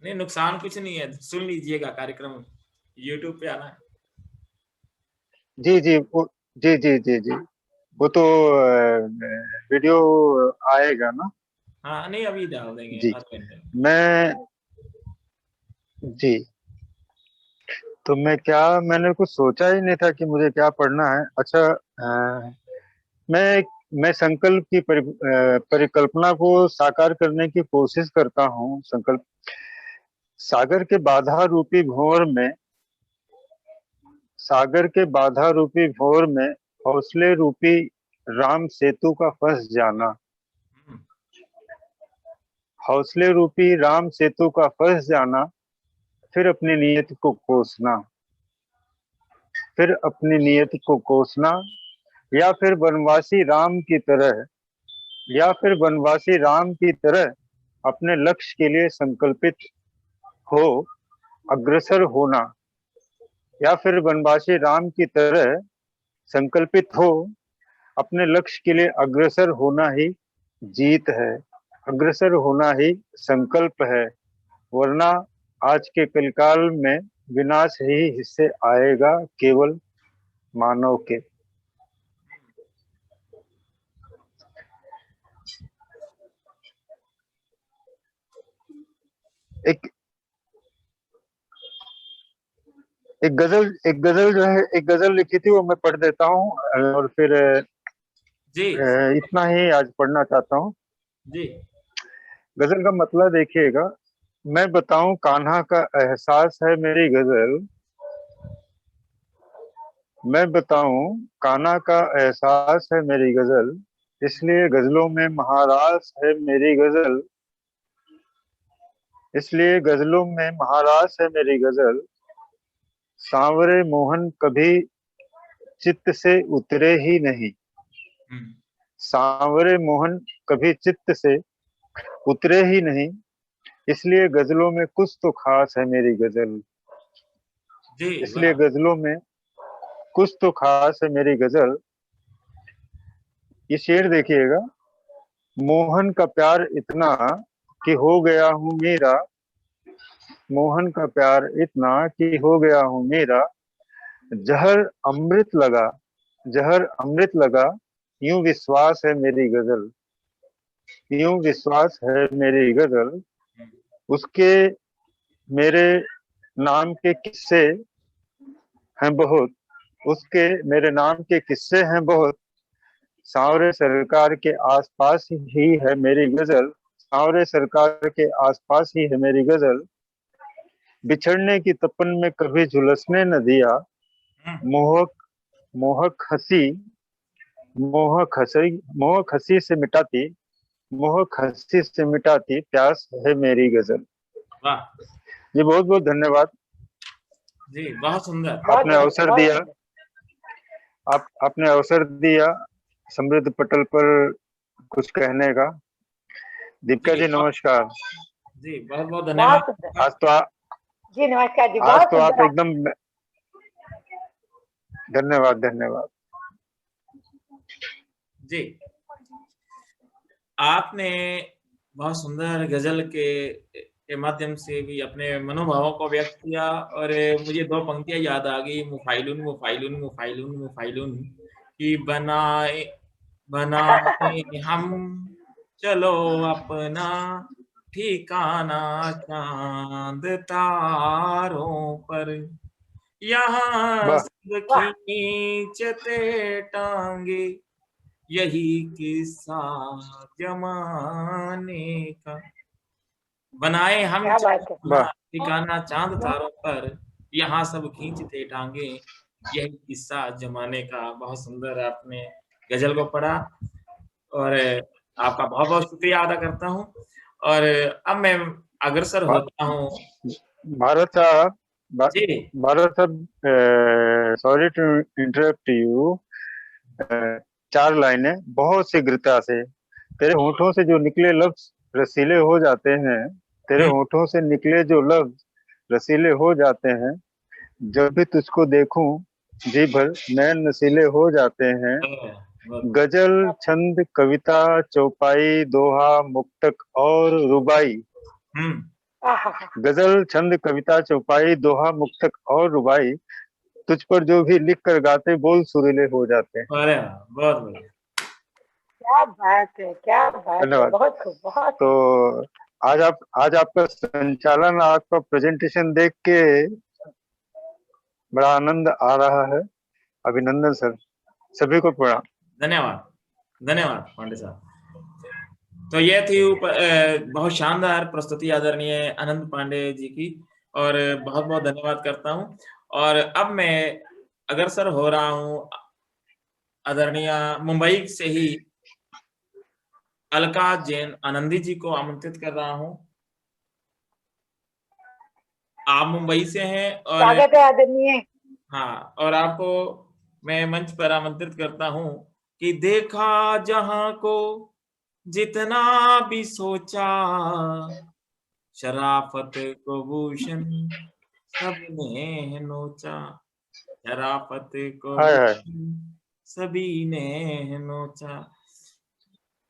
नहीं, नुकसान कुछ नहीं है, सुन लीजिएगा, कार्यक्रम YouTube पे आना है। जी जी जी जी जी जी, वो तो वीडियो आएगा ना। हाँ, नहीं अभी डाल देंगे जी। आधे घंटे। मैं जी, तो मैंने कुछ सोचा ही नहीं था कि मुझे क्या पढ़ना है। अच्छा, मैं संकल्प की परिकल्पना को साकार करने की कोशिश करता हूँ। संकल्प सागर के बाधा रूपी भंवर में, सागर के बाधा रूपी भंवर में हौसले रूपी राम सेतु का फंस जाना, हौसले रूपी राम सेतु का फंस जाना, फिर अपनी नियत को कोसना, फिर अपनी नियत को कोसना, या फिर वनवासी राम की तरह, या फिर वनवासी राम की तरह अपने लक्ष्य के लिए संकल्पित हो अग्रसर होना, या फिर वनवासी राम की तरह संकल्पित हो अपने लक्ष्य के लिए अग्रसर होना ही जीत है, अग्रसर होना ही संकल्प है, वरना आज के कलिकाल में विनाश ही हिस्से आएगा केवल मानव के। एक गजल जो है, एक गजल लिखी थी, वो मैं पढ़ देता हूँ और फिर जी इतना ही आज पढ़ना चाहता हूँ। जी गजल का मतलब देखिएगा। मैं बताऊं कान्हा का एहसास है मेरी गजल, मैं बताऊं कान्हा का एहसास है मेरी गजल, इसलिए गजलों में महारास है मेरी गजल, इसलिए गजलों में महारास है मेरी गजल, सांवरे मोहन कभी चित्त से उतरे ही नहीं, सांवरे मोहन कभी चित्त से उतरे ही नहीं, इसलिए गजलों में कुछ तो खास है मेरी गजल, जी इसलिए वाह, गजलों में कुछ तो खास है मेरी गजल। ये शेर देखिएगा। मोहन का प्यार इतना कि हो गया हूँ मेरा, मोहन का प्यार इतना कि हो गया हूँ मेरा, जहर अमृत लगा, जहर अमृत लगा, यूं विश्वास है मेरी गजल, यूं विश्वास है मेरी गजल, उसके मेरे नाम के किस्से हैं बहुत, उसके मेरे नाम के किस्से हैं बहुत, सांवरे सरकार के आसपास ही है मेरी गजल, सांवरे सरकार के आसपास ही है मेरी गजल, बिछड़ने की तपन में कभी झुलसने न दिया, मोहक मोहक हंसी, मोहक हंसी से मिटाती, मोहक हंसी से मिटाती प्यास है मेरी गजल। वाह जी बहुत बहुत धन्यवाद, जी, बहुत सुंदर। आपने अवसर दिया, आपने अवसर दिया समृद्ध पटल पर कुछ कहने का। दीपिका जी नमस्कार। जी बहुत बहुत धन्यवाद। आज तो जी नमस्कार जी, आज बहुत तो आप सुंदर। एकदम, धन्यवाद धन्यवाद जी, आपने बहुत सुंदर गजल के माध्यम से भी अपने मनोभावों को व्यक्त किया, और मुझे दो पंक्तियां याद आ गई, मुफाइलुन मुफाइलुन मुफाइलुन मुफाइलुन कि बनाए बनाए हम चलो अपना ठिकाना चांद तारों पर, यहाँ सब खींचते टांगे, यही किस्सा जमाने का, बनाए हम अपना ठिकाना चांद तारों पर, यहाँ सब खींचते टांगे, यही किस्सा जमाने का। बहुत सुंदर आपने गजल को पढ़ा, और आपका बहुत बहुत शुक्रिया अदा करता हूँ। और अब मैं अग्रसर होता हूँ। भारत साहब, जी भारत साहब, सॉरी टू इंटरप्ट यू, 4 लाइनें बहुत शीघ्रता से। तेरे होठों से जो निकले लफ्ज रसीले हो जाते हैं, तेरे होठों से निकले जो लफ्ज रसीले हो जाते हैं, जब भी तुझको देखूं जी भर नैन नसीले हो जाते हैं, गजल छंद कविता चौपाई दोहा मुक्तक और रुबाई, गजल छंद कविता चौपाई दोहा मुक्तक और रुबाई, तुझ पर जो भी लिख कर गाते बोल सुरीले हो जाते हैं। अरे बहुत बढ़िया, क्या बात है, क्या बात है, बहुत खूब, बहुत। तो आज आपका संचालन, आपका प्रेजेंटेशन देख के बड़ा आनंद आ रहा है। अभिनंदन सर, सभी को प्रणाम। धन्यवाद धन्यवाद पांडे साहब। तो ये थी बहुत शानदार प्रस्तुति आदरणीय आनंद पांडे जी की, और बहुत बहुत धन्यवाद करता हूँ। और अब मैं अग्रसर हो रहा हूँ आदरणीय मुंबई से ही अलका जैन आनंदी जी को आमंत्रित कर रहा हूं। आप मुंबई से हैं और स्वागत है आदरणीय। हाँ, और आपको मैं मंच पर आमंत्रित करता हूं कि देखा जहां को जितना भी सोचा, शराफत को भूषण सबने नोचा, शराफत को हाय हाय। भूषण सभी ने नोचा।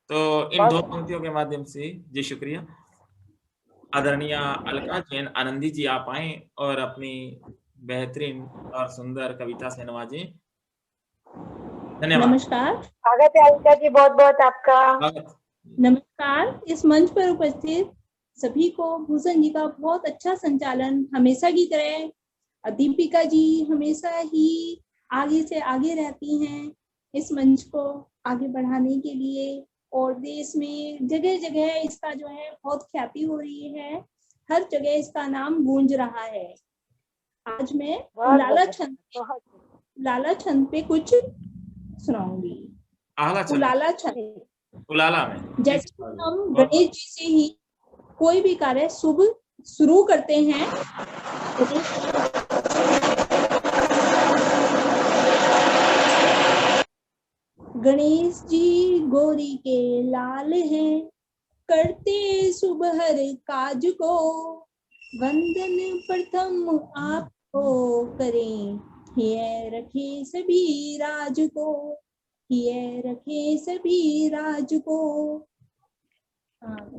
तो इन बहुत दो पंक्तियों के माध्यम से जी शुक्रिया। आदरणीय अलका जैन आनंदी जी आप आए और अपनी बेहतरीन और सुंदर कविता से नवाजें। धन्यवाद। नमस्कार। स्वागत है अलका जी, बहुत बहुत आपका। स्वागत। नमस्कार। इस मंच पर उपस्थित सभी को भूषण जी का बहुत अच्छा संचालन हमेशा की तरह। दीपिका जी हमेशा ही आगे से आगे रहती हैं इस मंच को आगे बढ़ाने के लिए, और देश में जगह जगह इसका जो है बहुत ख्याति हो रही है, हर जगह इसका नाम गूंज रहा है। आज मैं लाला छंद पे कुछ सुनाऊंगी। आहला छंद, उलाला छंद। उलाला में जैसे हम गणेश जी से ही कोई भी कार्य शुभ शुरू करते हैं, गणेश जी गोरी के लाल हैं, करते शुभ हर काज को, वंदन प्रथम आपको करें, ये रखे सभी राज को, ये रखे सभी राज को।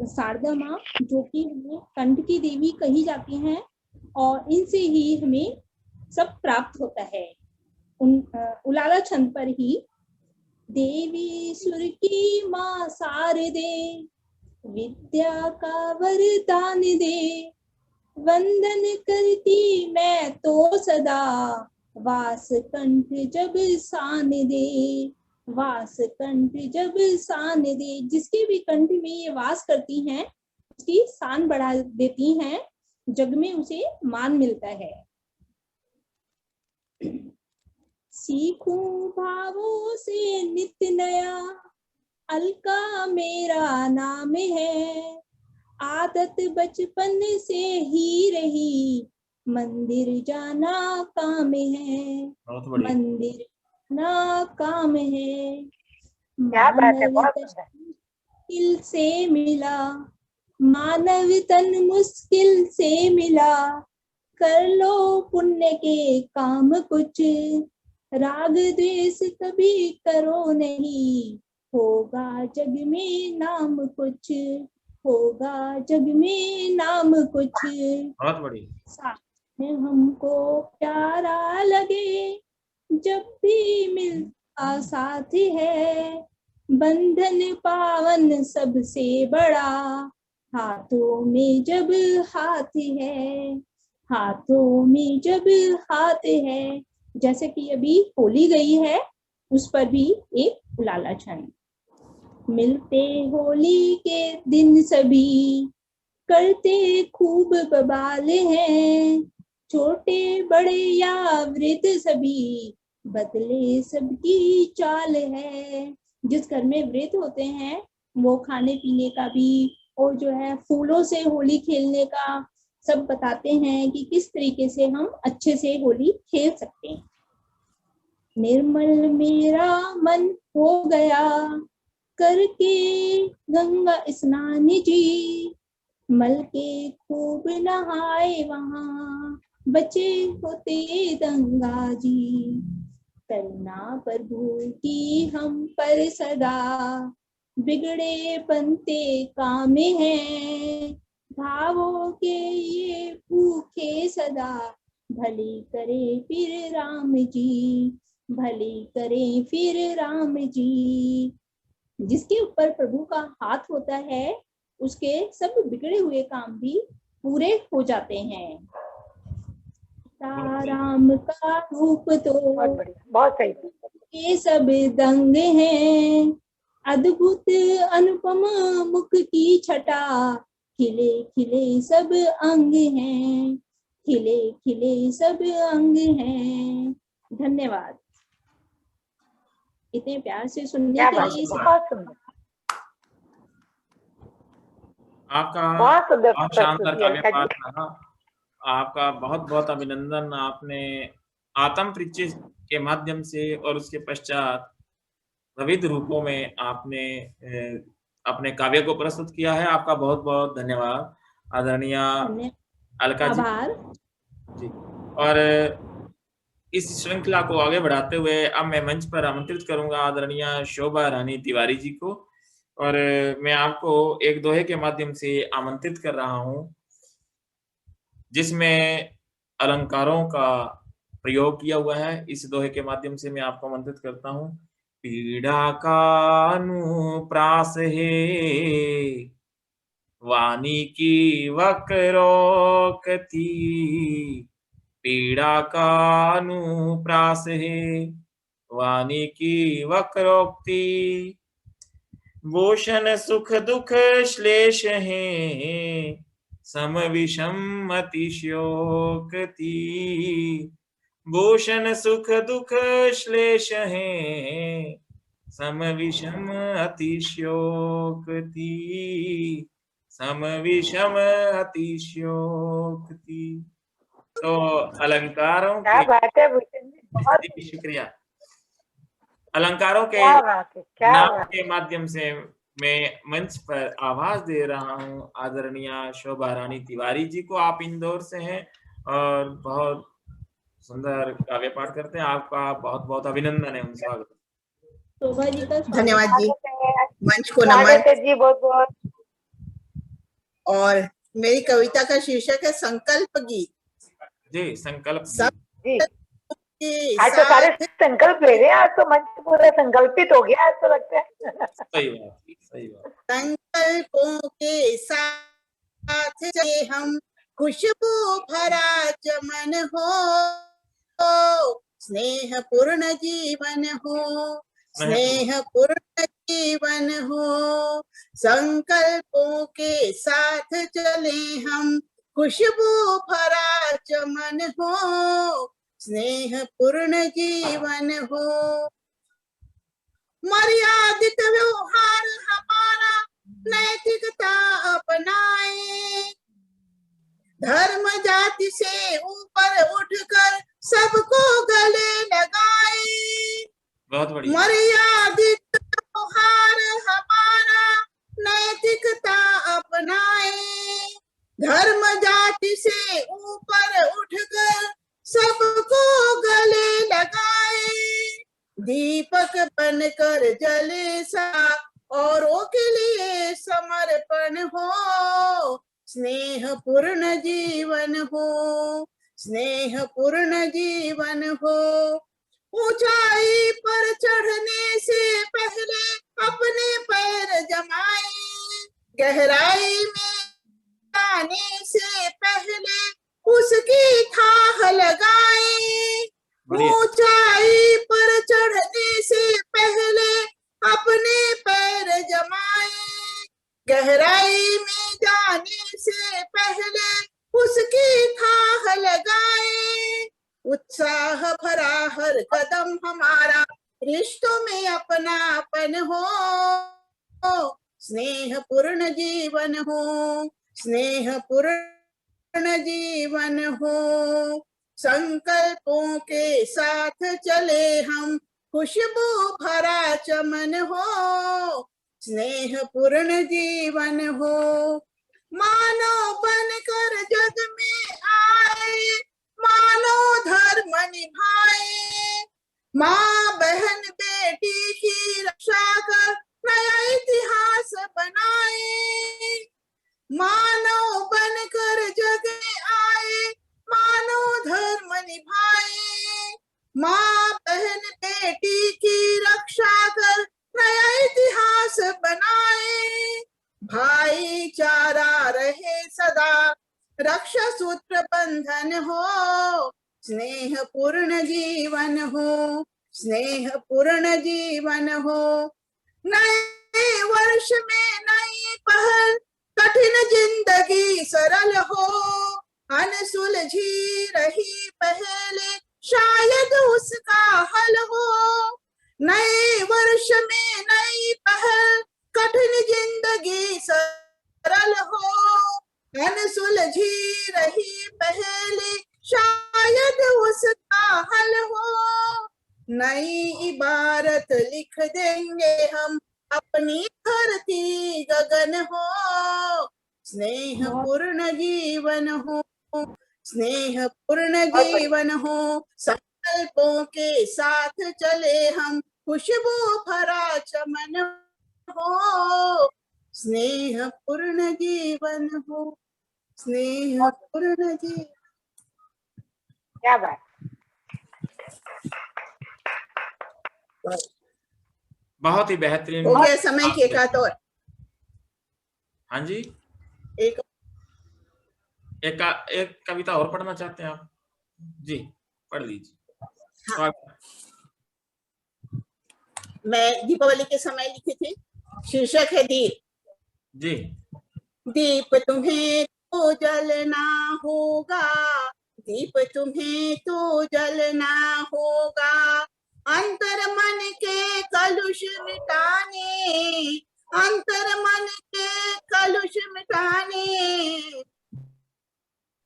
शारदा माँ जो कि हमें कंठ की देवी कही जाती हैं, और इनसे ही हमें सब प्राप्त होता है। उलाला छंद पर ही देवी सुर की माँ शारदे, विद्या का वरदान दे, वंदन करती मैं तो सदा, वास कंठ जब शान दे, वास कंठ जब शान दे। जिसके भी कंठ में ये वास करती हैं उसकी शान बढ़ा देती हैं, जग में उसे मान मिलता है। सीखूं भावों से नित्य नया, अलका मेरा नाम है, आदत बचपन से ही रही, मंदिर जाना काम है, मंदिर ना काम है। मानव मुश्किल से मिला, मानव तन मुश्किल से मिला, कर लो पुण्य के काम कुछ, राग द्वेष कभी करो नहीं, होगा जग में नाम कुछ, होगा जग में नाम कुछ। बहुत बढ़िया। हमको प्यारा लगे जब भी मिलता साथ है, बंधन पावन सबसे बड़ा, हाथों में जब हाथ है, हाथों में जब हाथ है। जैसे कि अभी होली गई है, उस पर भी एक उलाला छंद। मिलते होली के दिन सभी, करते खूब बवाल हैं, छोटे बड़े या वृद्ध सभी, बदले सबकी चाल है। जिस घर में वृद्ध होते हैं वो खाने पीने का भी और जो है फूलों से होली खेलने का सब बताते हैं कि किस तरीके से हम अच्छे से होली खेल सकते हैं। निर्मल मेरा मन हो गया करके गंगा स्नान जी, मल के खूब नहाए वहाँ, बचे होते गंगा जी। करुणा प्रभु की हम पर सदा, बिगड़े बनते काम हैं, भावों के ये भूखे सदा, भली करे फिर राम जी, भली करे फिर राम जी। जिसके ऊपर प्रभु का हाथ होता है उसके सब बिगड़े हुए काम भी पूरे हो जाते हैं। राम का रूप तो बहुत सही, ये सब दंग हैं, अद्भुत अनुपम मुख की छटा, खिले खिले सब अंग हैं, खिले खिले सब अंग हैं। धन्यवाद इतने प्यार से सुनने के लिए। बहुत सुंदर। आपका बहुत सुंदर बहुत शानदार प्रस्तुति काव्य अलका पाठ जी। रहा। आपका बहुत बहुत अभिनंदन। आपने आत्म परिचय के माध्यम से और उसके पश्चात विविध रूपों में आपने अपने काव्य को प्रस्तुत किया है। आपका बहुत बहुत धन्यवाद आदरणीय अलका जी। आभार जी। और इस श्रृंखला को आगे बढ़ाते हुए अब मैं मंच पर आमंत्रित करूंगा आदरणीय शोभा रानी तिवारी जी को, और मैं आपको एक दोहे के माध्यम से आमंत्रित कर रहा हूं जिसमें अलंकारों का प्रयोग किया हुआ है। इस दोहे के माध्यम से मैं आपको आमंत्रित करता हूं। पीड़ा का अनुप्रास है वाणी की वक्रोक्ति, पीड़ा का अनुप्रास है वाणी की वक्रोक्ति, भूषण सुख दुख श्लेष है सम विषम अतिशयोक्ति, भूषण सुख दुख श्लेष है सम विषम अतिशयोक्ति, सम विषम अतिशयोक्ति। तो अलंकारों क्या के, बात है भूषण जी, बहुत शुक्रिया। अलंकारों के क्या बात है, क्या नाम बात के माध्यम से मैं मंच पर आवाज दे रहा हूँ आदरणीय शोभा रानी तिवारी जी को। आप इंदौर से हैं और बहुत सुंदर काव्य पाठ करते हैं। आपका बहुत बहुत अभिनंदन है, स्वागत। शोभा जी का स्वागत। धन्यवाद जी, है। मंच को स्वागत नमन। है जी, बहुत बहुत। और मेरी कविता का शीर्षक है संकल्प गीत। जी, संकल्प जी, के आज तो सारे साथ संकल्प ले रहे हैं, आज तो मंच पूरा संकल्पित हो गया, आज तो लगता है। सही बात, सही बात। संकल्पों के साथ चले हम, खुशबू भरा चमन हो, स्नेह पूर्ण जीवन हो, स्नेह पूर्ण जीवन हो, संकल्पों के साथ चले हम, खुशबू भरा चमन हो, स्नेह पूर्ण जीवन हो, मर्यादित व्यवहार हमारा नैतिकता अपनाए, धर्म जाति से ऊपर उठकर सबको गले लगाए, बहुत बढ़िया। मर्यादित व्यवहार हमारा नैतिकता अपनाए, धर्म जाति से ऊपर उठकर सबको गले लगाए, दीपक बनकर जले सा औरों के लिए समर्पण हो, स्नेह पूर्ण जीवन हो, स्नेह पूर्ण जीवन हो, ऊंचाई पर चढ़ने से पहले अपने पैर जमाए, गहराई में जाने से पहले उसकी थाह लगाए, ऊंचाई पर चढ़ने से पहले अपने पैर जमाए, गहराई में जाने से पहले उसकी थाह लगाए, उत्साह भरा हर कदम हमारा रिश्तों में अपनापन हो, स्नेह पूर्ण जीवन हो, स्नेह पूर्ण जीवन हो, संकल्पों के साथ चले हम, खुशबू भरा चमन हो, स्नेह पूर्ण जीवन हो, मानव बनकर जग में आए, मानव धर्म निभाए, माँ बहन बेटी की रक्षा कर नया इतिहास बनाए, मानव बनकर जग में आए, मानव धर्म निभाए, माँ बहन बेटी की रक्षा कर नया इतिहास बनाए, भाईचारा रहे सदा रक्षा सूत्र बंधन हो, स्नेह पूर्ण जीवन हो, स्नेह पूर्ण जीवन हो, नए वर्ष में नई पहल, कठिन जिंदगी सरल हो, अनसुलझी रही पहले शायद उसका हल हो, नए वर्ष में नई पहल, कठिन जिंदगी सरल हो, हम अपनी धरती गगन हो, स्नेह पूर्ण जीवन हो, स्नेह पूर्ण जीवन हो, संकल्पों के साथ चले हम, खुशबू भरा चमन हो, स्नेह पूर्ण जीवन हो, स्नेह पूर्ण जीवन। क्या बात। बहुत ही बेहतरीन। हो गया समय की एकात और। हाँ जी, एक कविता और पढ़ना चाहते हैं आप? जी पढ़ लीजिए। हाँ। मैं दीपावली के समय लिखी थी, शीर्षक है दीप। जी। दीप तुम्हें तो जलना होगा, दीप तुम्हें तो जलना होगा, अंतर मन के कलुष मिटाने, अंतर मन के कलुष मिटाने,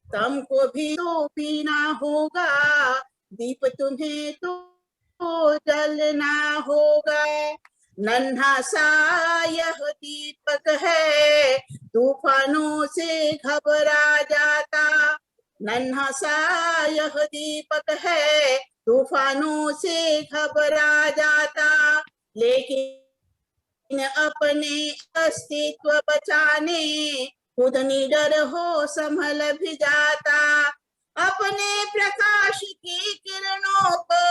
तुमको भी तो पीना होगा, दीप तुम्हें तो जलना होगा। नन्हा सा यह दीपक है, तूफानों से घबरा जाता, नन्हा सा यह दीपक है, तूफानों से घबरा जाता, लेकिन अपने अस्तित्व बचाने खुद निडर हो संभल भी जाता, अपने प्रकाश की किरणों को,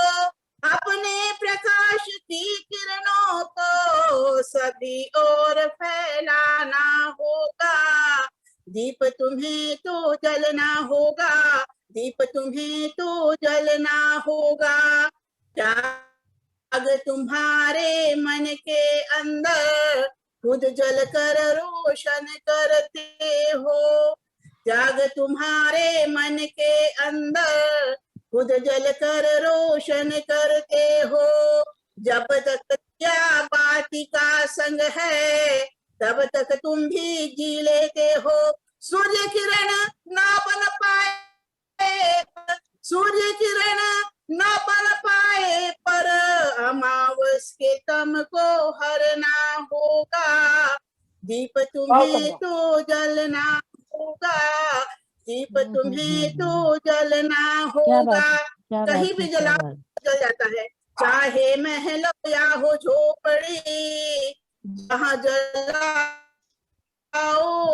अपने प्रकाश की किरणों को सभी ओर फैलाना होगा, दीप तुम्हें तो जलना होगा, दीप तुम्हें तो जलना होगा। त्याग तुम्हारे मन के अंदर खुद जलकर रोशन करते हो, त्याग तुम्हारे मन के अंदर खुद जलकर रोशन करते हो, जब तक क्या बाती का संग है तब तक तुम भी जी लेते हो, सूर्य किरण ना बन पाए, सूर्य किरण ना बन पाए, पर अमावस के तम को हरना होगा, दीप तुम्हें तो जलना होगा, दीप तुम्हें तो जलना होगा। कहीं भी जल जाता है, चाहे महल या हो झोपड़ी, जहाँ जलाओ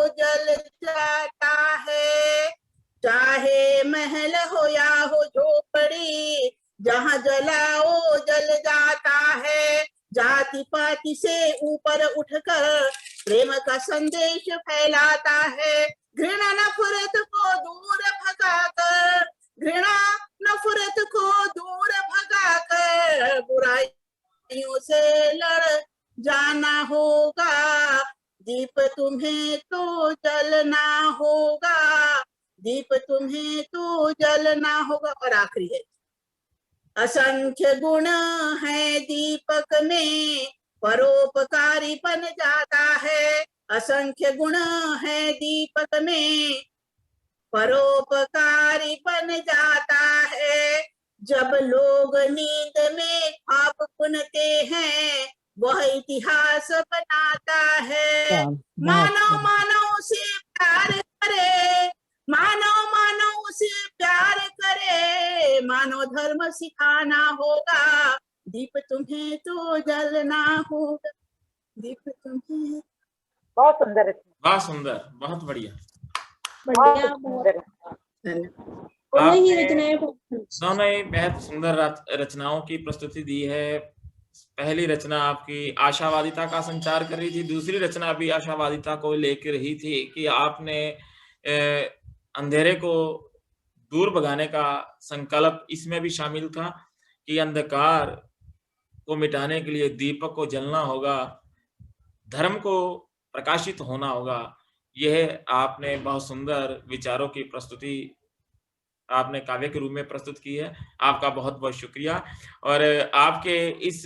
जल जाता है, चाहे महल हो या हो झोपड़ी, जहाँ जलाओ जल जाता है, जाति पाति से ऊपर उठकर प्रेम का संदेश फैलाता है, घृणा नफरत को दूर भगाकर, घृणा नफरत को दूर भगाकर बुराइयों से लड़ जाना होगा, दीप तुम्हें तो जलना होगा, दीप तुम्हें तो जलना होगा। और आखिरी है, असंख्य गुण है दीपक में, परोपकारी बन जाता है, असंख्य गुण है दीपक में, परोपकारी बन जाता है, जब लोग नींद में ख्वाब बुनते हैं वह इतिहास बनाता है, मानव मानव से प्यार करे, मानव मानव से प्यार करे, मानव धर्म सिखाना होगा, दीप तुम्हें तो जलना होगा, दीप तुम्हें। बहुत सुंदर, बहुत सुंदर, बहुत बढ़िया, दोनों ही रचनाएं दोनों ही बेहद सुंदर रचनाओं की प्रस्तुति दी है। पहली रचना आपकी आशावादिता का संचार कर रही थी, दूसरी रचना भी आशावादिता को लेकर रही थी कि आपने अंधेरे को दूर भगाने का संकल्प इसमें भी शामिल था कि अंधकार को मिटाने के लिए दीपक को जलना होगा, धर्म को प्रकाशित होना होगा। यह आपने बहुत सुंदर विचारों की प्रस्तुति आपने काव्य के रूप में प्रस्तुत की है, आपका बहुत बहुत शुक्रिया। और आपके इस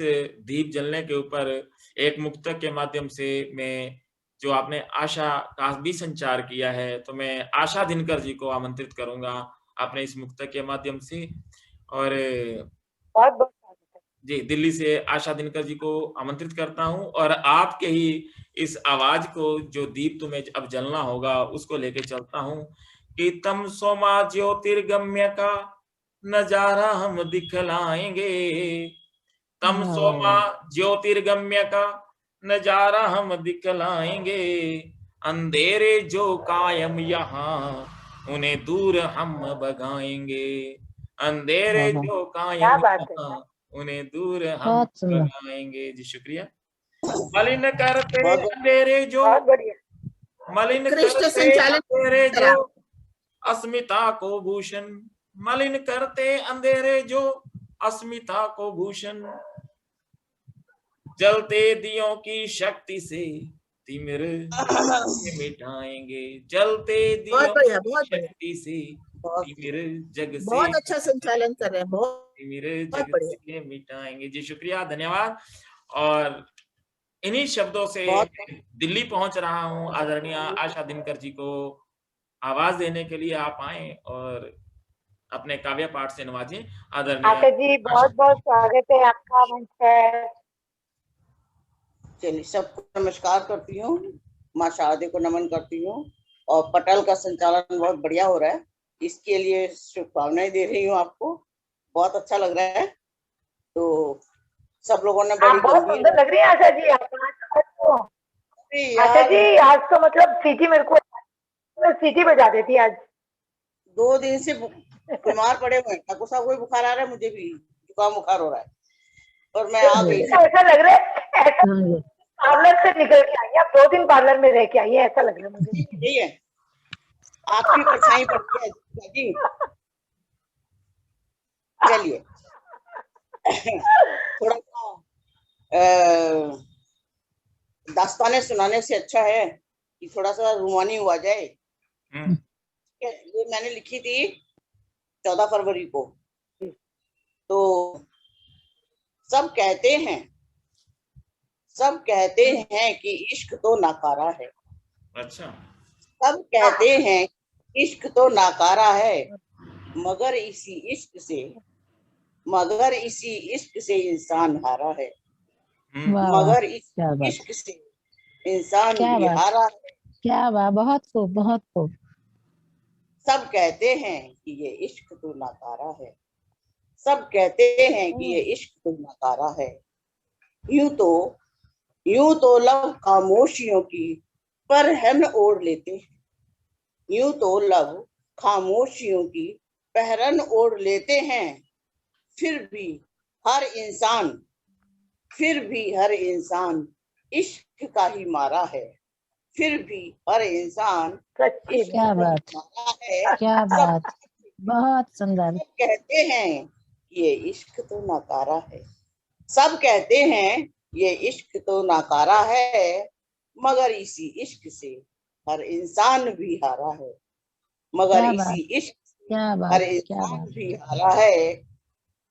दीप जलने के ऊपर एक मुक्तक के माध्यम से मैं जो आपने आशा का भी संचार किया है, तो मैं आशा दिनकर जी को आमंत्रित करूंगा आपने इस मुक्तक के माध्यम से। और जी, दिल्ली से आशा दिनकर जी को आमंत्रित करता हूं और आपके ही इस आवाज को जो दीप तुम्हें अब जलना होगा उसको लेके चलता हूं कि तम सोमा ज्योतिर्गम्य का नजारा हम दिखलाएंगे। तम सोमा ज्योतिर्गम्य का नजारा हम दिखलाएंगे। अंधेरे जो कायम यहाँ उन्हें दूर हम भगाएंगे। अंधेरे जो कायम क्या बात है। यहाँ उन्हें दूर हम भगाएंगे। जी शुक्रिया। मलिन करते बहुत अंधेरे जो, बहुत बढ़िया। मलिन उत्कृष्ट करते संचालन अंधेरे करा। जो अस्मिता को भूषण, मलिन करते अंधेरे जो अस्मिता को भूषण। जलते दियों की शक्ति से तिमिर मिटाएंगे। जलते बहुत दियों बढ़िया, की बहुत बढ़िया, शक्ति से बहुत तिमिर जग से बहुत अच्छा संचालन कर रहे हैं, बहुत तिमिर बहुत जग बढ़िया, से मिटाएंगे। जी शुक्रिया, धन्यवाद। और इन्हीं शब्दों से बहुत दिल्ली पहुंच रहा हूं। आदरणीय आशा दिनकर जी को आवाज देने के लिए आप आए और अपने काव्य पाठ से नवाजें। आदरणीय आशा जी, बहुत बहुत स्वागत है आपका मंच पर। चलिए, सबको नमस्कार करती हूँ, माँ शारदे को नमन करती हूँ और पटल का संचालन बहुत बढ़िया हो रहा है, इसके लिए शुभकामनाएं दे रही हूँ आपको। बहुत अच्छा लग रहा है। तो सब लोगों ने बड़ी आप बहुत गंभीर सुंदर लग रही हैं आशा जी। आशा यार, जी, आज तो मतलब सीटी मेरे को सीटी बजा देती आज। 2 दिन से बीमार पड़े हुए हैं, ठाकुर साहब को भी बुखार आ रहा है, मुझे भी जुकाम बुखार हो रहा है, और मैं आ गई। ऐसा लग रहा है, ऐसा पार्लर से निकल के आई है, आप 2 दिन पार्लर में रह के आई है, ऐसा लग रहा है मुझे। यही है, आपकी परछाई पड़ती है जी। चलिए, थोड़ा सा दास्तानें सुनाने से अच्छा है कि थोड़ा सा रूमानी हुआ जाए। ये मैंने लिखी थी 14 फरवरी को। तो सब कहते हैं कि इश्क तो नाकारा है। अच्छा। सब कहते हैं इश्क तो नाकारा है, मगर इसी इश्क से इंसान हारा है। मगर इस इश्क से इंसान भी हारा है। क्या बात, बहुत खूब, बहुत खूब। सब कहते हैं कि ये इश्क तो नाकारा है। सब कहते हैं कि ये इश्क तो नाकारा है। यूं तो लब खामोशियों की पहरन ओढ़ लेते हैं। यूं तो लब खामोशियों की पहरन ओढ़ लेते हैं। फिर भी हर इंसान इश्क का ही मारा है। फिर भी हर इंसान इश्क क्या का ही बात, मारा है। क्या बात, बहुत सुंदर। सब कहते हैं ये इश्क तो नाकारा है। सब कहते हैं ये इश्क तो नाकारा है, मगर इसी इश्क से हर इंसान भी हारा है। मगर क्या इसी इश्क से क्या हर बात, क्या इंसान बात, भी हारा है।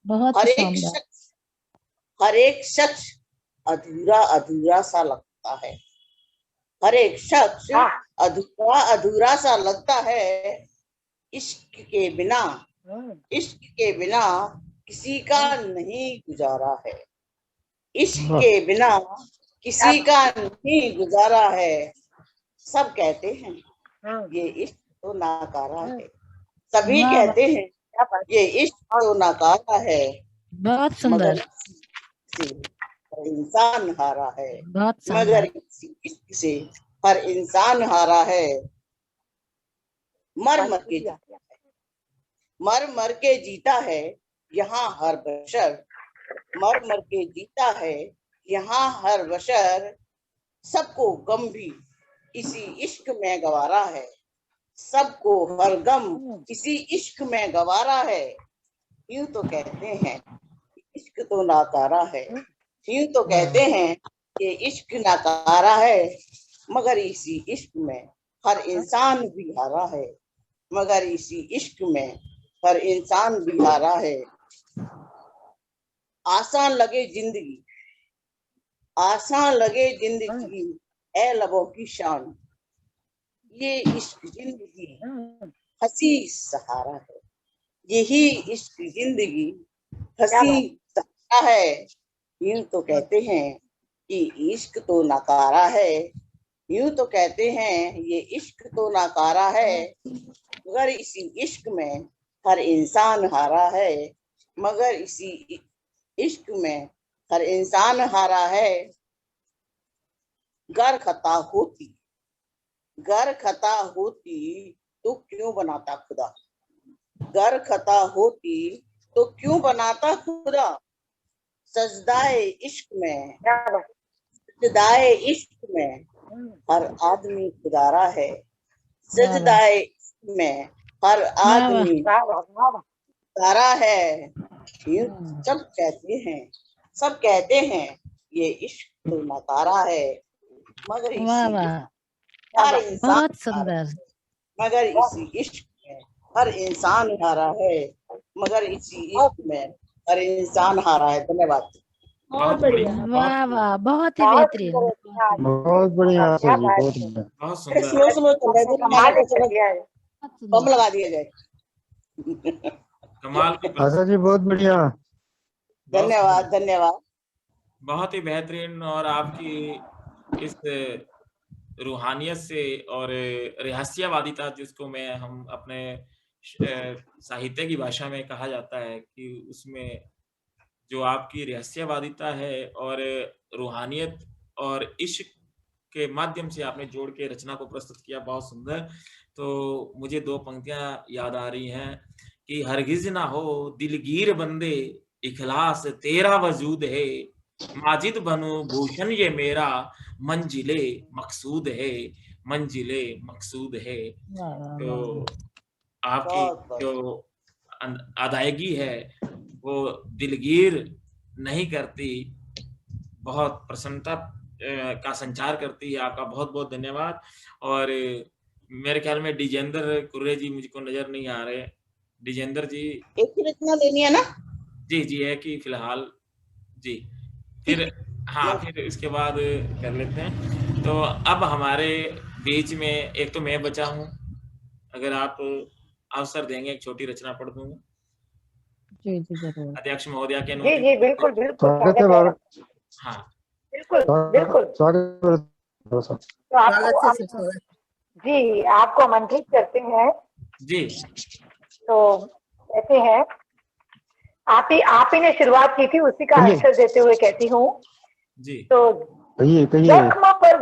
बहुत हर एक शख्स अधूरा अधूरा सा लगता है। हर एक शख्स अधूरा अधूरा सा लगता है। इश्क के बिना किसी का नहीं गुजारा है। इश्क के बिना किसी का नहीं गुजारा है। सब कहते हैं ये इश्क तो नाकारा है। सभी कहते हैं ये इश्क तो नाकारा है, बहुत सुंदर, मगर से हर इंसान हारा है। बहुत मगर सुंदर। इसी इश्क से हर इंसान हारा है। मर मर के जीता है यहाँ हर बशर। मर मर के जीता है यहाँ हर बशर। सबको गम भी इसी इश्क में गवारा है। सबको हर गम इसी इश्क में गवारा है। यूं तो कहते हैं इश्क तो नाकारा है। यूं तो कहते हैं कि इश्क नाकारा है, मगर इसी इश्क में हर इंसान भी हारा है। मगर इसी इश्क में हर इंसान भी हारा है। आसान लगे जिंदगी ए लबों की शान। ये इश्क जिंदगी हंसी सहारा है। यही इश्क जिंदगी हंसी है, यूं तो कहते हैं कि इश्क तो नकारा है, यूं तो कहते हैं ये इश्क तो नकारा है, मगर इसी इश्क में हर इंसान हारा है, मगर इसी इश्क में हर इंसान हारा है। गर खता होती तो क्यों बनाता खुदा, गर खता होती तो क्यों बनाता खुदा, सजदाए इश्क में हर आदमी खुदारा है, सजदाए इश्क में हर आदमी खुदारा है। सब कहते हैं ये इश्क तो नकारा है, मगर हर इंसान बहुत सुंदर। मगर इसी इश्क में हर इंसान हारा है, मगर इसी इश्क में हर इंसान हारा है। धन्यवाद। बहुत बढ़िया। वाह वाह, बहुत ही बेहतरीन। बहुत बढ़िया आशा जी, बहुत बढ़िया। बहुत सुंदर। बम लगा दिया जाए। कमाल की आशा जी बहुत बढ़िया। धन्यवाद धन्यवाद। बहुत ही बेहतरीन। और आपकी इस रूहानियत से और रहस्यवादिता, जिसको मैं हम अपने साहित्य की भाषा में कहा जाता है कि उसमें जो आपकी रहस्यवादिता है और रूहानियत और इश्क के माध्यम से आपने जोड़ के रचना को प्रस्तुत किया, बहुत सुंदर। तो मुझे दो पंक्तियां याद आ रही हैं कि हरगिज ना हो दिलगीर बंदे, इखलास तेरा वजूद है, माजिद बनो भूषण ये मेरा, मंजिले मकसूद है, मंजिले मकसूद है। तो आपकी जो अदायगी है वो दिलगीर नहीं करती, बहुत प्रसन्नता का संचार करती है। आपका बहुत बहुत धन्यवाद। और मेरे ख्याल में डिजेंद्र कुर्रे जी मुझको नजर नहीं आ रहे। डिजेंद्र जी, एक ही रचना देनी है ना? जी जी, है कि फिलहाल जी, फिर हाँ, फिर इसके बाद कर लेते हैं। तो अब हमारे बीच में एक तो मैं बचा हूँ, अगर आप अवसर देंगे एक छोटी रचना पढ़ दूंगा। जी जी जरूर। अध्यक्ष महोदया के जी जी बिल्कुल बिल्कुल स्वागत है भारत। हाँ बिल्कुल बिल्कुल। स्वागत तो आपको जी आपको आमंत्रित करते हैं जी। तो कहते हैं, आप ही ने शुरुआत की थी, उसी का आंसर देते हुए कहती हूँ जी। तो कहिए जख्म पर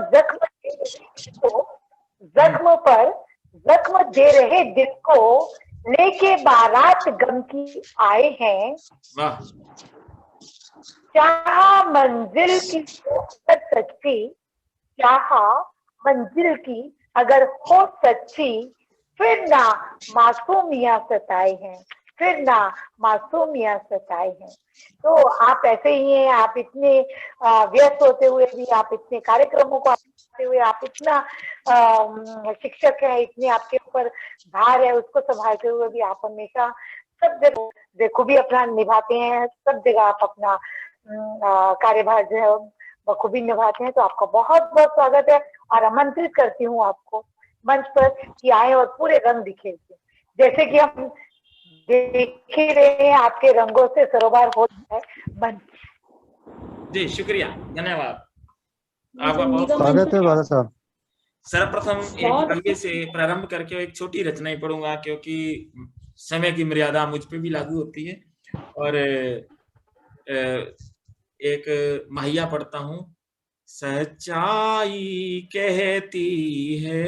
जख्म दे रहे दिल को लेके बारात गम की आए हैं, वाह। चाहा मंजिल की अगर सच्ची, चाहा मंजिल की अगर हो सच्ची, फिर ना मासूमियां सताए हैं, फिर ना मासूमियां सताए हैं। तो आप ऐसे ही हैं, आप इतने व्यस्त होते हुए भी, आप इतने कार्यक्रमों को आते हुए, आप इतना शिक्षक है, इतने आपके ऊपर भार है, उसको संभालते हुए भी आप हमेशा सब जगह बेखूबी अपना निभाते हैं, सब जगह आप अपना कार्यभार जो है बखूबी निभाते हैं। तो आपका बहुत बहुत स्वागत है और आमंत्रित करती हूँ आपको मंच पर कि आए और पूरे रंग दिखेंगे, जैसे कि हम देख ही रहे हैं आपके रंगों से सरोवर होता है मंच। जी शुक्रिया, धन्यवाद आपका बहुत स्वागत है भारत साहब। सर्वप्रथम एक कविता से प्रारंभ करके एक छोटी रचना ही पढ़ूंगा, क्योंकि समय की मर्यादा मुझ पे भी लागू होती है। और एक महिया पढ़ता हूँ। सच्चाई कहती है,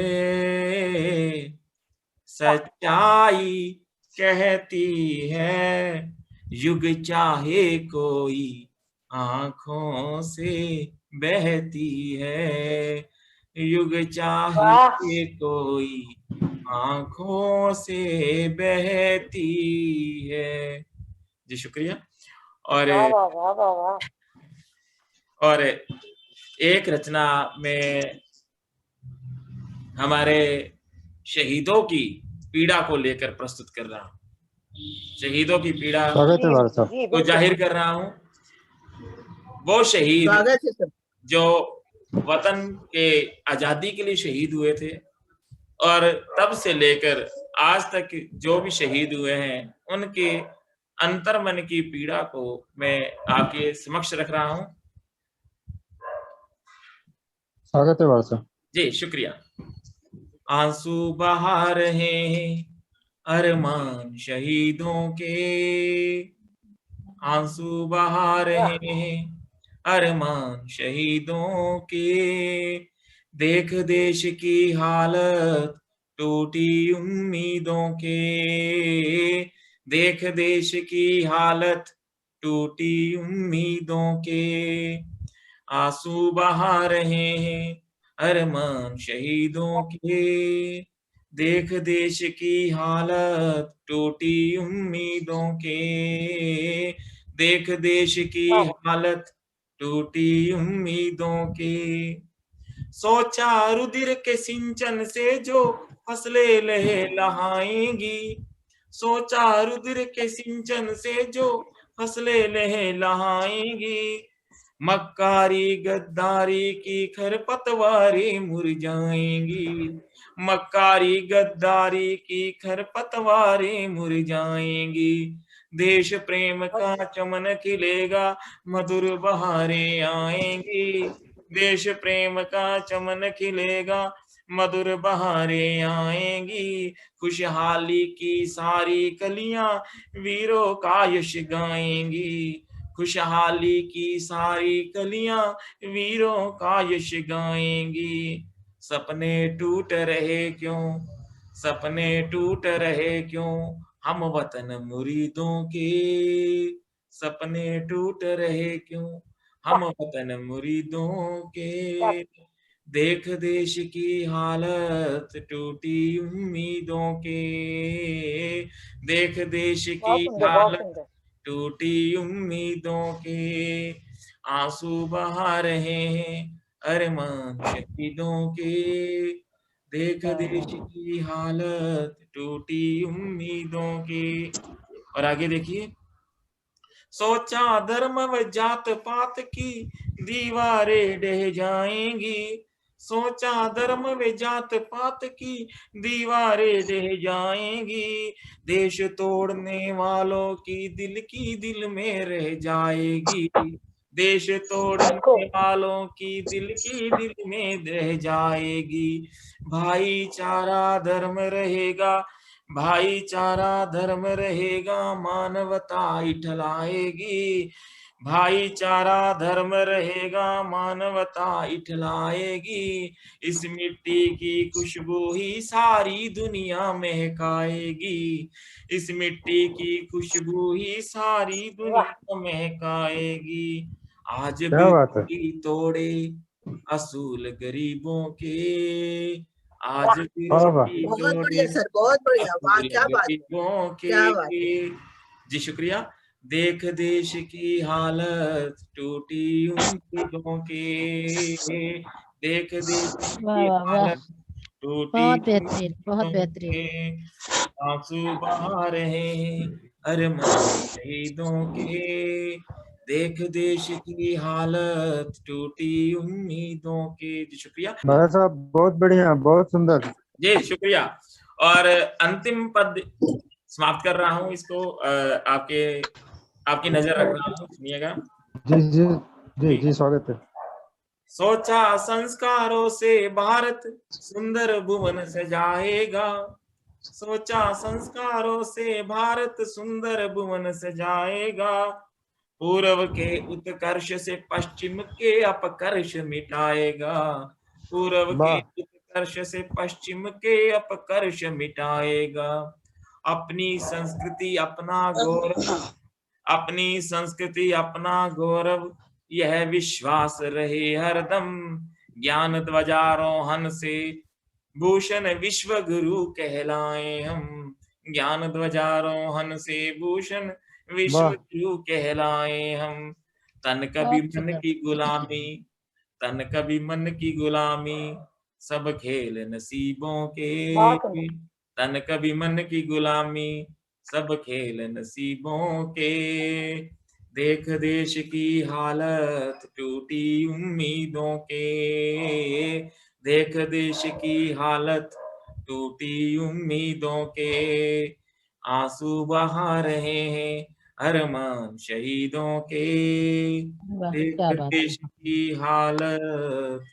सच्चाई कहती है, युग चाहे कोई आंखों से बहती है, युग चाहे कोई आंखों से बहती है। जी शुक्रिया। और एक रचना में हमारे शहीदों की पीड़ा को लेकर प्रस्तुत कर रहा हूँ। शहीदों की पीड़ा को जाहिर कर रहा हूँ। वो शहीद जो वतन के आजादी के लिए शहीद हुए थे, और तब से लेकर आज तक जो भी शहीद हुए हैं, उनके अंतर मन की पीड़ा को मैं आपके समक्ष रख रहा हूं। स्वागत है वार्षा। जी शुक्रिया। आंसू बहा रहे हैं अरमान शहीदों के, आंसू बहा रहे हैं अरमान शहीदों के, देख देश की हालत टूटी उम्मीदों के, देख देश की हालत टूटी उम्मीदों के, आंसू बहा रहे हैं अरमान शहीदों के, देख देश की हालत टूटी उम्मीदों के, देख देश की हालत टूटी उम्मीदों के, सोचा रुधिर के सिंचन से जो फसलें लहलहाएंगी, सोचा रुधिर के सिंचन से जो फसलें लहलहाएंगी, मक्कारी गद्दारी की खरपतवारें मुरझाएंगी, मक्कारी गद्दारी की खरपतवारें मुरझाएंगी, देश प्रेम का चमन खिलेगा मधुर बहारें आएंगी, देश प्रेम का चमन खिलेगा मधुर बहारें आएंगी, खुशहाली की सारी कलियां वीरों का यश गाएंगी, खुशहाली की सारी कलियां वीरों का यश गाएंगी, सपने टूट रहे क्यों, सपने टूट रहे क्यों हम वतन मुरीदों के, सपने टूट रहे क्यों हम वतन मुरीदों के, देख देश की हालत टूटी उम्मीदों के, देख देश की हालत टूटी उम्मीदों के, आंसू बहा रहे हैं अरमान शहीदों के, देख देश की हालत टूटी उम्मीदों के। और आगे देखिए, सोचा धर्म व जात पात की दीवारें ढह जाएंगी, सोचा धर्म व जात पात की दीवारें ढह जाएंगी, देश तोड़ने वालों की दिल में रह जाएगी, देश तोड़ने वालों की दिल में रह जाएगी, भाईचारा धर्म रहेगा, भाईचारा धर्म रहेगा मानवता इठलाएगी, भाईचारा धर्म रहेगा मानवता इठलाएगी, इस मिट्टी की खुशबू ही सारी दुनिया महकाएगी, इस मिट्टी की खुशबू ही सारी दुनिया महकाएगी, आज भी तोड़े असूल गरीबों के, आज भी बहुत बढ़िया सर, बहुत बढ़िया, वाह क्या बात, क्या बात। जी शुक्रिया। देख देश की हालत टूटी उम्मीदों के, देख देश की हालत टूटी बहुत बेहतरीन, आंसू बहा रहे हैं अरमान शहीदों के, देख देश की हालत टूटी उम्मीदों के। जी शुक्रिया भारत साहब, बहुत बढ़िया, बहुत सुंदर। जी शुक्रिया। और अंतिम पद समाप्त कर रहा हूं इसको, आपकी नजर रख रहा हूं, सुनिएगा। जी जी जी जी स्वागत है। सोचा संस्कारों से भारत सुंदर भुवन सजाएगा, सोचा संस्कारों से भारत सुंदर भुवन सजाएगा, पूर्व के उत्कर्ष से पश्चिम के अपकर्ष मिटाएगा, पूर्व के उत्कर्ष से पश्चिम के अपकर्ष मिटाएगा, अपनी संस्कृति अपना गौरव, अपनी संस्कृति अपना गौरव यह विश्वास रहे हरदम, ज्ञान ध्वजारोहण से भूषण विश्व गुरु कहलाए हम, ज्ञान ध्वजारोहण से भूषण विश्व गुरु कहलाए हम, तन कभी मन की गुलामी, तन कभी मन की गुलामी सब खेल नसीबों के, तन कभी मन की गुलामी सब खेल नसीबों के, देख देश की हालत टूटी उम्मीदों के, देख देश की हालत टूटी उम्मीदों के, आंसू बहा रहे हैं अरमान शहीदों के, वाह, देख क्या बात है। देश की हालत,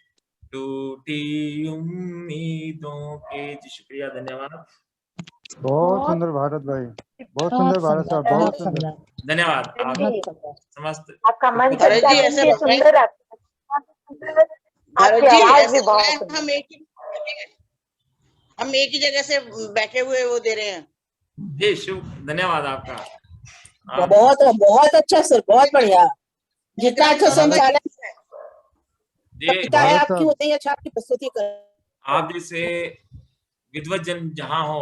टूटी उम्मीदों के। जी शुक्रिया, धन्यवाद। बहुत सुंदर भारत भाई, बहुत सुंदर बहुत भारत सुंदर, साहब, बहुत बहुत सुंदर। सुंदर, धन्यवाद आप बहुत सुंदर। समस्त आपका मन भारत जी संचालन ऐसे भी बताएं, सुंदर, भारत आपकी जी आवाज ऐसे भी बहुत बताएं, सुंदर। हम एक ही जगह से बैठे हुए वो दे रहे हैं। जी शुभ, धन्यवाद आपका। आप बहुत बहुत अच्छा सर, बहुत बढ़िया। जितना अच्छा संचालन जी करता है भारत आपकी, साहब, उतनी अच्छा आपकी प्रस्तुति कर। आप जैसे विद्वत जन जहाँ हो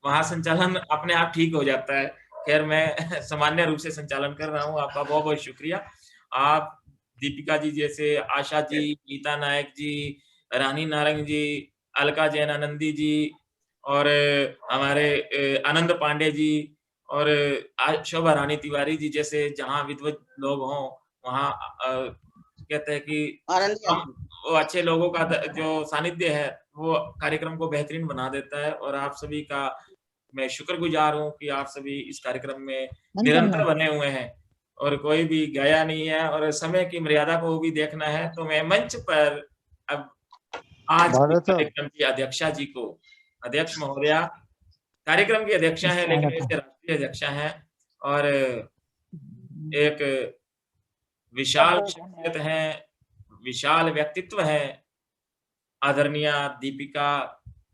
वहाँ संचालन अपने आप ठीक हो जाता है। खैर मैं सामान्य रूप से संचालन कर रहा हूँ। आपका बहुत बहुत शुक्रिया। आप दीपिका जी जैसे, आशा जी, गीता नायक जी, रानी नारंग जी, अलका जैन आनंदी जी और हमारे आनंद पांडे जी और शोभा रानी तिवारी जी जैसे जहाँ विद्वत लोग हों वहाँ कहते हैं कि हम वो अच्छे लोगों का जो सानिध्य है वो कार्यक्रम को बेहतरीन बना देता है। और आप सभी का मैं शुक्रगुजार हूँ कि आप सभी इस कार्यक्रम में निरंतर बने हुए हैं और कोई भी गया नहीं है। और समय की मर्यादा को भी देखना है तो मैं मंच पर अब आज के भारत साहब, कार्यक्रम की अध्यक्षा जी को, अध्यक्ष महोदया कार्यक्रम की अध्यक्षा है लेकिन वैसे राष्ट्रीय अध्यक्षा है और एक विशाल शख्सियत है, विशाल व्यक्तित्व है, आदरणीय दीपिका,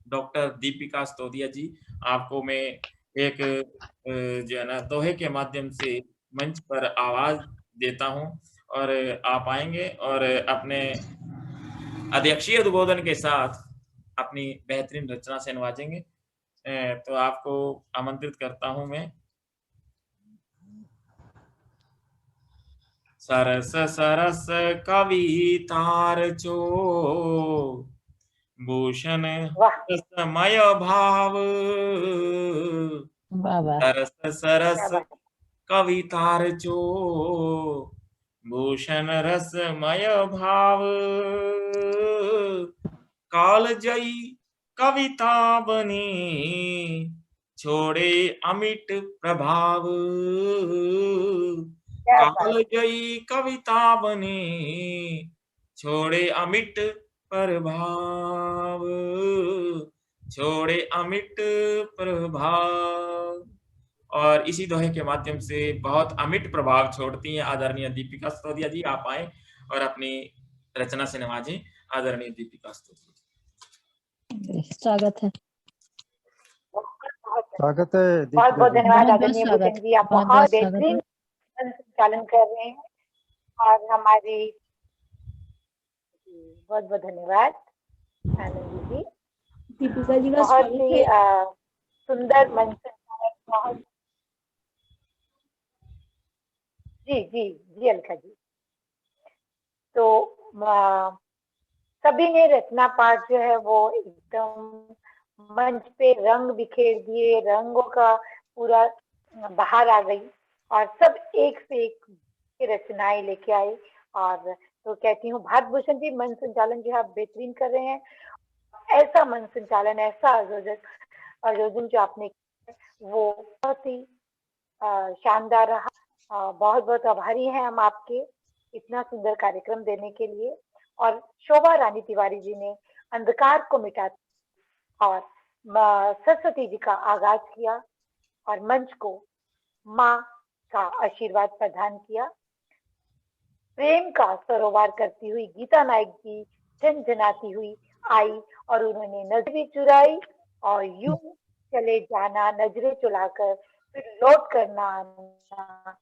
डॉक्टर दीपिका स्तोदिया जी। आपको मैं एक जो है ना दोहे के माध्यम से मंच पर आवाज देता हूं और आप आएंगे और अपने अध्यक्षीय उद्बोधन के साथ अपनी बेहतरीन रचना से नवाजेंगे। तो आपको आमंत्रित करता हूं मैं। सरस सरस कवितार चो भूषण समय भाव, सरस सरस कवितार चो भूषण रसमय भाव, काल जयी कविता बनी छोड़े अमिट प्रभाव, काल जयी कविता बनी छोड़े अमिट प्रभाव, छोड़े अमिट प्रभाव। और इसी दोहे के माध्यम से बहुत अमिट प्रभाव छोड़ती हैं आदरणीय दीपिका स्तोदिया जी। आप आए और अपनी रचना से नवाजें आदरणीय दीपिका स्तोदिया। स्वागत है, स्वागत है। बहुत बहुत धन्यवाद आदरणीय भूषण जी, आप बहुत बेहतरीन संचालन कर रहे हैं और हमारी बहुत बहुत धन्यवाद आनंदी जी। दीपिका जी का बहुत ही सुंदर मंच संचालन, बहुत जी जी जी अलका जी। तो सभी ने रचना पाठ जो है वो एकदम मंच पे रंग बिखेर दिए, रंगों का पूरा बाहर आ गई और सब एक से एक रचनाएं लेके आए। और तो कहती हूँ भारत भूषण जी, मंच संचालन जो आप बेहतरीन कर रहे हैं। ऐसा मंच संचालन, ऐसा आयोजन जो आपने किया वो बहुत ही शानदार रहा। बहुत बहुत आभारी हैं हम आपके इतना सुंदर कार्यक्रम देने के लिए। और शोभा रानी तिवारी जी ने अंधकार को मिटा और सरस्वती जी का आगाज किया और मंच को माँ का आशीर्वाद प्रदान किया। प्रेम का सरोवर करती हुई गीता नायक जी झनझनाती हुई आई और उन्होंने नजर भी चुराई और यूं चले जाना नजरें चुराकर फिर लौट करना आना।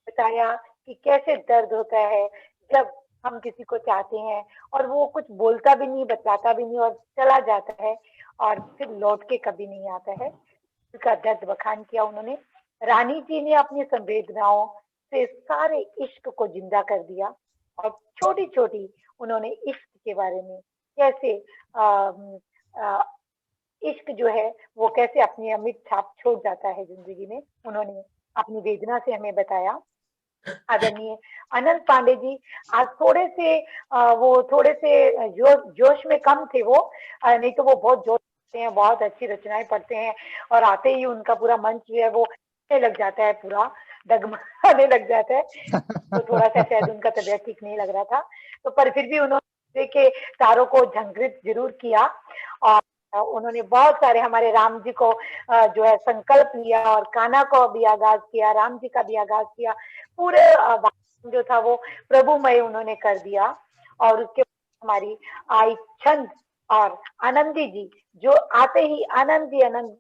बताया कि कैसे दर्द होता है जब हम किसी को चाहते हैं और वो कुछ बोलता भी नहीं, बतलाता भी नहीं और चला जाता है और फिर लौट के कभी नहीं आता है। उसका दर्द बखान किया उन्होंने। रानी जी ने अपनी संवेदनाओं से सारे इश्क को जिंदा कर दिया और छोटी छोटी उन्होंने इश्क के बारे में कैसे इश्क जो है वो कैसे अपनी अमिट छाप छोड़ जाता है जिंदगी में, उन्होंने अपनी वेदना से हमें बताया। आदरणीय अनंत पांडे जी आज थोड़े से वो थोड़े से जोश में कम थे वो, नहीं तो वो बहुत जोश हैं, बहुत अच्छी रचनाएं पढ़ते हैं और आते ही उनका पूरा मंच जो है वो लग जाता है पूरा। डगमगाने लग जाता है। तो थोड़ा सा शायद उनका तबीयत ठीक नहीं लग रहा था, तो पर फिर भी उन्होंने के तारों को झंकृत जरूर किया और उन्होंने बहुत सारे हमारे राम जी को जो है संकल्प लिया और कान्हा को भी आगाज किया, राम जी का भी आगाज किया, पूरे जो था वो प्रभुमय उन्होंने कर दिया। और उसके बाद हमारी आई छंद और आनंदी जी जो आते ही आनंद ही आनंद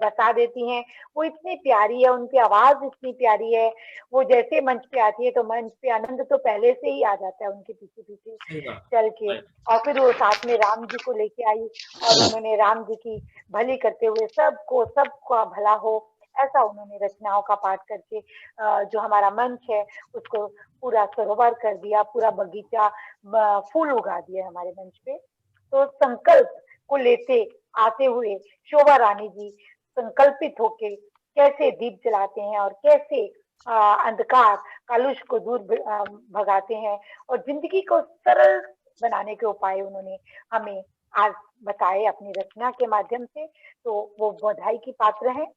बता देती हैं। वो इतनी प्यारी है, उनकी आवाज इतनी प्यारी है, वो जैसे मंच पे आती है तो मंच पे आनंद तो पहले से ही आ जाता है उनके पीछे पीछे चल के। और फिर वो साथ में राम जी को लेके आई और उन्होंने राम जी की भली करते हुए सबका भला हो ऐसा उन्होंने रचनाओं का पाठ करके जो हमारा मंच है उसको पूरा सरोवर कर दिया, पूरा बगीचा फूल उगा दिया हमारे मंच पे। तो संकल्प को लेते आते हुए शोभा रानी जी संकल्पित होके कैसे दीप जलाते हैं और कैसे अंधकार कालुष को दूर भगाते हैं और जिंदगी को सरल बनाने के उपाय उन्होंने हमें आज बताए अपनी रचना के माध्यम से। तो वो बधाई की पात्र हैं।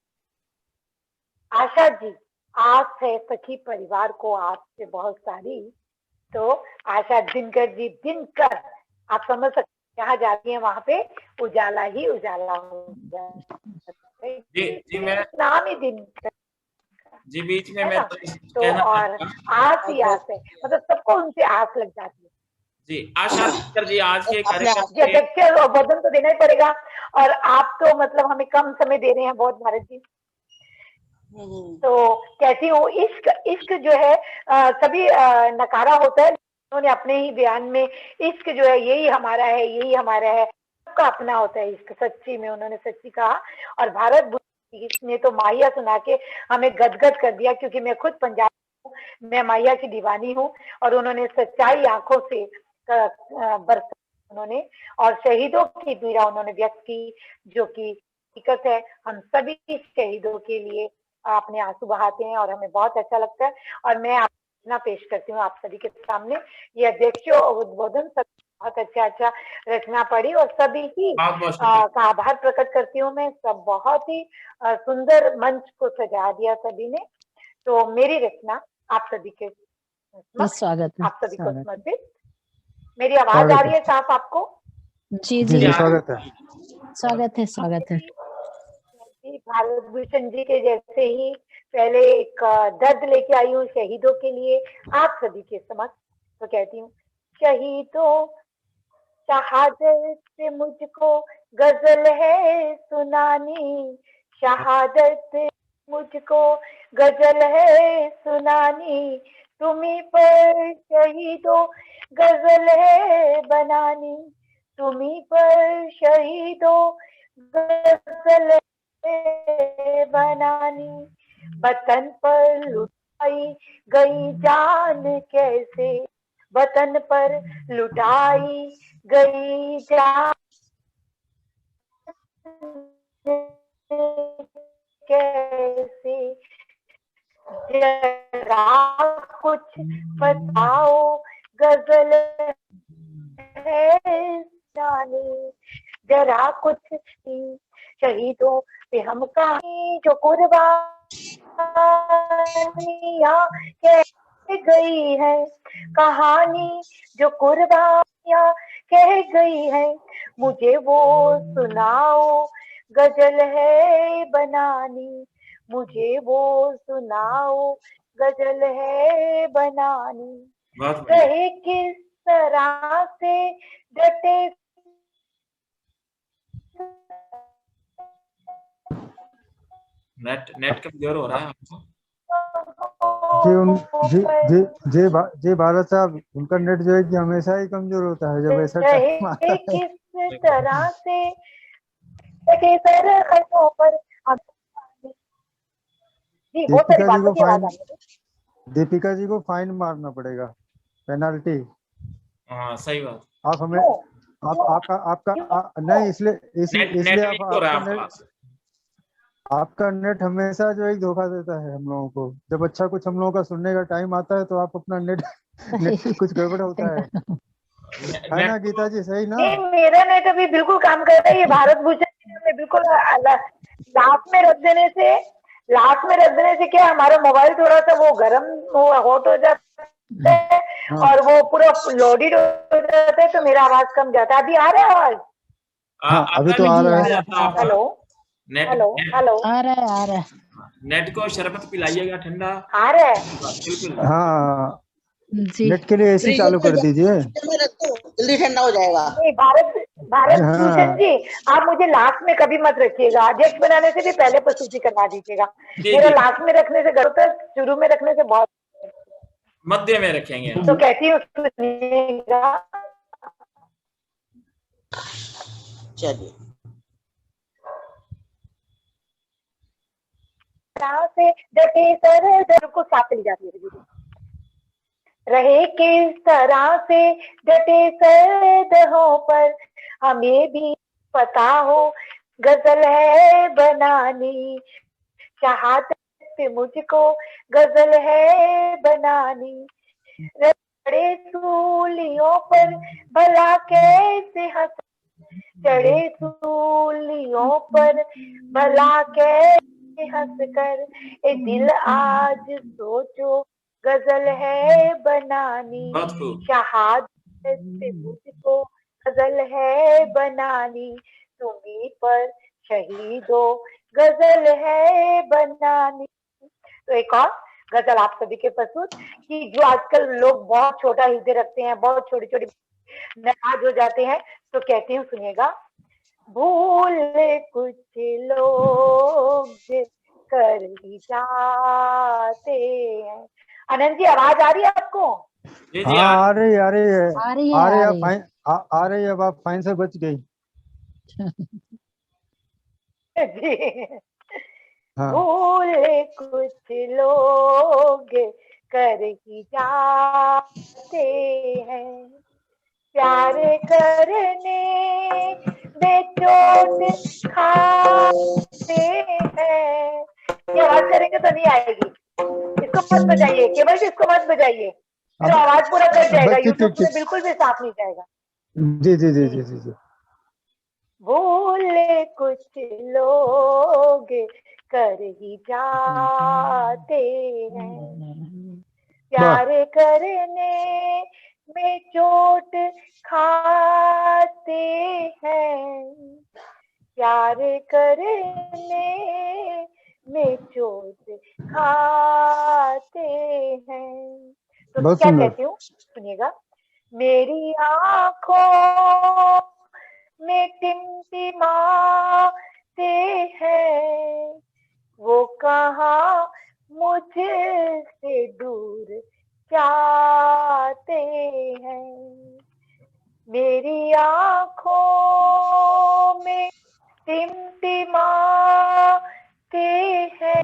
आशा जी, आस है सखी परिवार को आपसे बहुत सारी। तो आशा दिनकर जी, दिनकर आप समझ सकते जहाँ जाती है वहां पे उजाला ही उजाला हो जाता है। जी मैं नाम ही दिनकर जी बीच में मैं तो और आस ही आस है, मतलब सबको उनसे आस लग जाती है। जी आशा दिनकर जी आज के कार्यक्रम अध्यक्ष और वदन तो देना ही पड़ेगा और आप तो मतलब हमें कम समय दे रहे हैं बहुत भारत जी। तो कहती हूँ इश्क जो है सभी नकारा होता है, उन्होंने अपने ही बयान में इश्क जो है यही हमारा है, यही हमारा है, सबका अपना होता है इश्क। सच्ची में उन्होंने सच्ची कहा और भारत ने तो माहिया सुना के हमें गदगद कर दिया, क्योंकि मैं खुद पंजाबी हूँ, मैं माहिया की दीवानी हूँ और उन्होंने सच्चाई आंखों से बरसा उन्होंने और शहीदों की पीड़ा उन्होंने व्यक्त की, जो कि हकीकत है। हम सभी शहीदों के लिए अपने आंसू बहाते हैं और हमें बहुत अच्छा लगता है। और मैं रचना पेश करती हूँ आप सभी के सामने। ये अध्यक्ष और उद्बोधन सब बहुत अच्छा रचना पढ़ी और सभी की का आभार प्रकट करती हूँ मैं। सब बहुत ही सुंदर मंच को सजा दिया सभी ने। तो मेरी रचना आप सभी के स्वागत है, आप सभी को समर्पित। मेरी आवाज आ रही है साफ आपको? जी जी स्वागत है, स्वागत है, स्वागत है। भारत भूषण जी के जैसे ही पहले एक दर्द लेके आई हूँ शहीदों के लिए आप सभी के समक्ष। तो कहती हूँ, शहीदों शहादत से मुझको गजल है सुनानी, शहादत मुझको गजल है सुनानी, तुम्हीं पर शहीदों गजल है बनानी, तुम्हीं पर शहीदों गजल बनानी, वतन पर लुटाई गई जान कैसे, वतन पर लुटाई गई जान कैसे, जरा कुछ बताओ गजल है जाने, जरा कुछ शहीदों पे हम कहानी जो कुर्बानियां कह गई है, कहानी जो कुर्बानियां कह गई है, मुझे वो सुनाओ गजल है बनानी, मुझे वो सुनाओ गजल है बनानी, कहे किस तरह से डटे नेट कमजोर हो रहा है आपको? जी भारत साहब, उनका नेट जो है कि हमेशा ही कमजोर होता है जब ऐसा टाइम आता है। किस तरह से पर जी बहुत सारी बातों की आवाज आ रही है। दीपिका जी को फाइन मारना पड़ेगा, पेनल्टी। हाँ सही बात। आप हमें आपका नहीं, इसलिए आपका नेट हमेशा जो है धोखा देता है हम लोगों को। जब अच्छा कुछ हम लोगों का सुनने का टाइम आता है तो आप अपना नेट कुछ गड़बड़ होता है ना गीता जी? सही ना? मेरा नेट अभी बिल्कुल काम कर रहा है। ये भारत भूषण में बिल्कुल लास्ट में रख देने से लास्ट में रख देने से क्या हमारा मोबाइल थोड़ा सा वो गर्म हॉट हो जाता है और वो पूरा लोडेड हो जाता है, तो मेरा आवाज कम जाता है। अभी आ रहा है आवाज? हाँ अभी तो आ रहा है। हेलो नेट हेलो हेलो, आ रहा है। नेट को शरबत पिलाइएगा ठंडा। आ रहा है? बिल्कुल। हाँ जी नेट के लिए एसी चालू कर दीजिए। जल्दी ठंडा हो जाएगा। नहीं, भारत भूषण जी, आप मुझे लास्ट में कभी मत रखिएगा। अध्यक्ष बनाने से भी पहले प्रस्तुति करवा दीजिएगा। मेरा लास्ट में रखने से घर तक, शुरू में रखने से बहुत मध्य में रखेंगे। तो कहती हूँ सुनिएगा। चलिए। से डटे सर को साथ चली जाती है। रहे किस तरह से डटे सरदहों पर, हमें भी पता हो गजल है बनानी, चाहत मुझको गजल है बनानी। चढ़े सूलियों पर भला कैसे हंस, चढ़े सूलियों पर भला कैसे हंस कर, ए दिल आज सोचो गजल है बनानी, शहादत मुझको गजल है बनानी, तुम्हीं पर शहीदो गजल है बनानी। तो एक और गजल आप सभी के प्रस्तुत, कि जो आजकल लोग बहुत छोटा हृदय रखते हैं, बहुत छोटी छोटी नाराज हो जाते हैं, तो कहती हूँ सुनिएगा। भूल कुछ लोग कर ही जाते हैं। आनंद जी आवाज आ रही है आपको? हाँ आ रही है आ रही है। अब आप फाइन से बच गई। हाँ। भूल कुछ लोग कर ही जाते हैं, प्यार करने में चोट खाते हैं। ये आवाज करेंगे तो नहीं आएगी, इसको मत बजाइए, केवल इसको मत बजाइए, तो आवाज पूरा कट जाएगा, यूट्यूब पे बिल्कुल भी साफ नहीं जाएगा। जी जी जी जी जी जी। भूले कुछ लोग कर ही जाते हैं, प्यार करने में चोट खाते हैं, प्यार करने में चोट खाते हैं। तो क्या कहती हूँ सुनिएगा। मेरी आंखों में टिमटिमाते हैं, वो कहाँ मुझसे दूर जाते हैं। मेरी आंखों में टिमटिमाते हैं,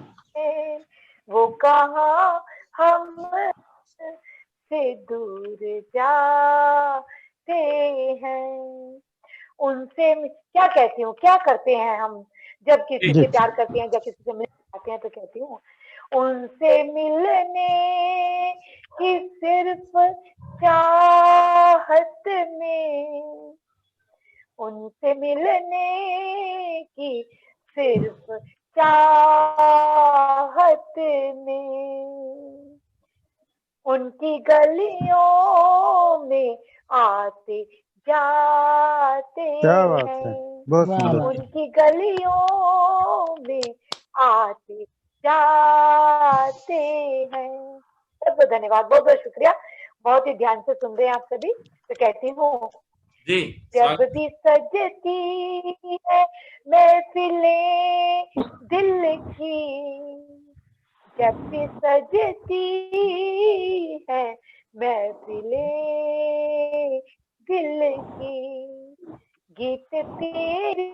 वो कहाँ हम से दूर जाते हैं। उनसे क्या कहती हूँ, क्या करते हैं हम जब किसी से प्यार करते हैं, जब किसी से मिलने जाते हैं, तो कहती हूँ उनसे मिलने की सिर्फ चाहत में, उनसे मिलने की सिर्फ चाहत में, उनकी गलियों में आते जाते हैं, उनकी गलियों में आते जाते हैं। बहुत बहुत धन्यवाद, बहुत बहुत शुक्रिया, बहुत ही ध्यान से सुन रहे हैं आप सभी। तो कहती हूँ जब भी सजती है महफिलें दिल की, जब भी सजती है महफिलें दिल की, गीत तेरे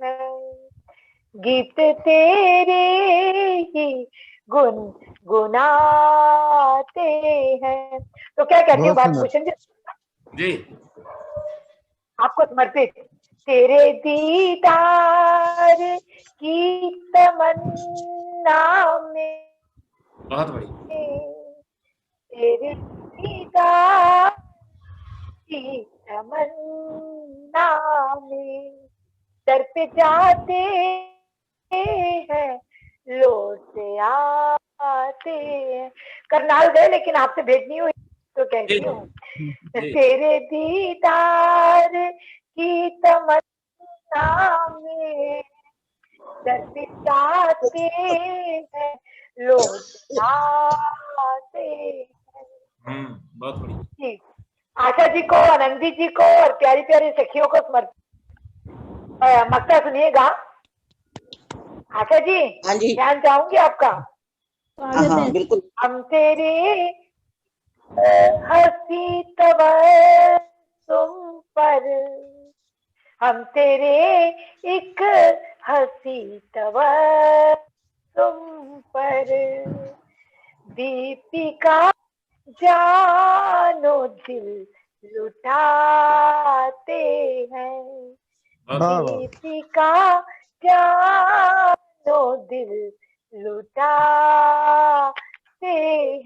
है, गीत तेरे ही गुनगुनाते हैं। तो क्या कहती हूँ बात भूषण जी आपको समर्पित। तेरे दीदार की तमन्ना में बहुत बढ़िया तेरे दीदार की तमन्ना में दर पे जाते हैं लौट आते हैं। करनाल गए लेकिन आपसे भेंट नहीं हुई तो कहती हूँ तेरे दीदार की तमन्ना में दर पे जाते हैं लौट आते हैं। बहुत बढ़िया जी, आशा जी को, आनंदी जी को और प्यारी प्यारी सखियों को समर्पित मक्ता सुनिएगा। आशा जी, हाँ जी, ध्यान चाहूंगी आपका। हाँ बिल्कुल। हम तेरे हंसी तबस्सुम पर, हम तेरे एक हंसी तबस्सुम पर दीपिका जानो दिल लुटाते हैं। दीपिका जानो दिल लुटाते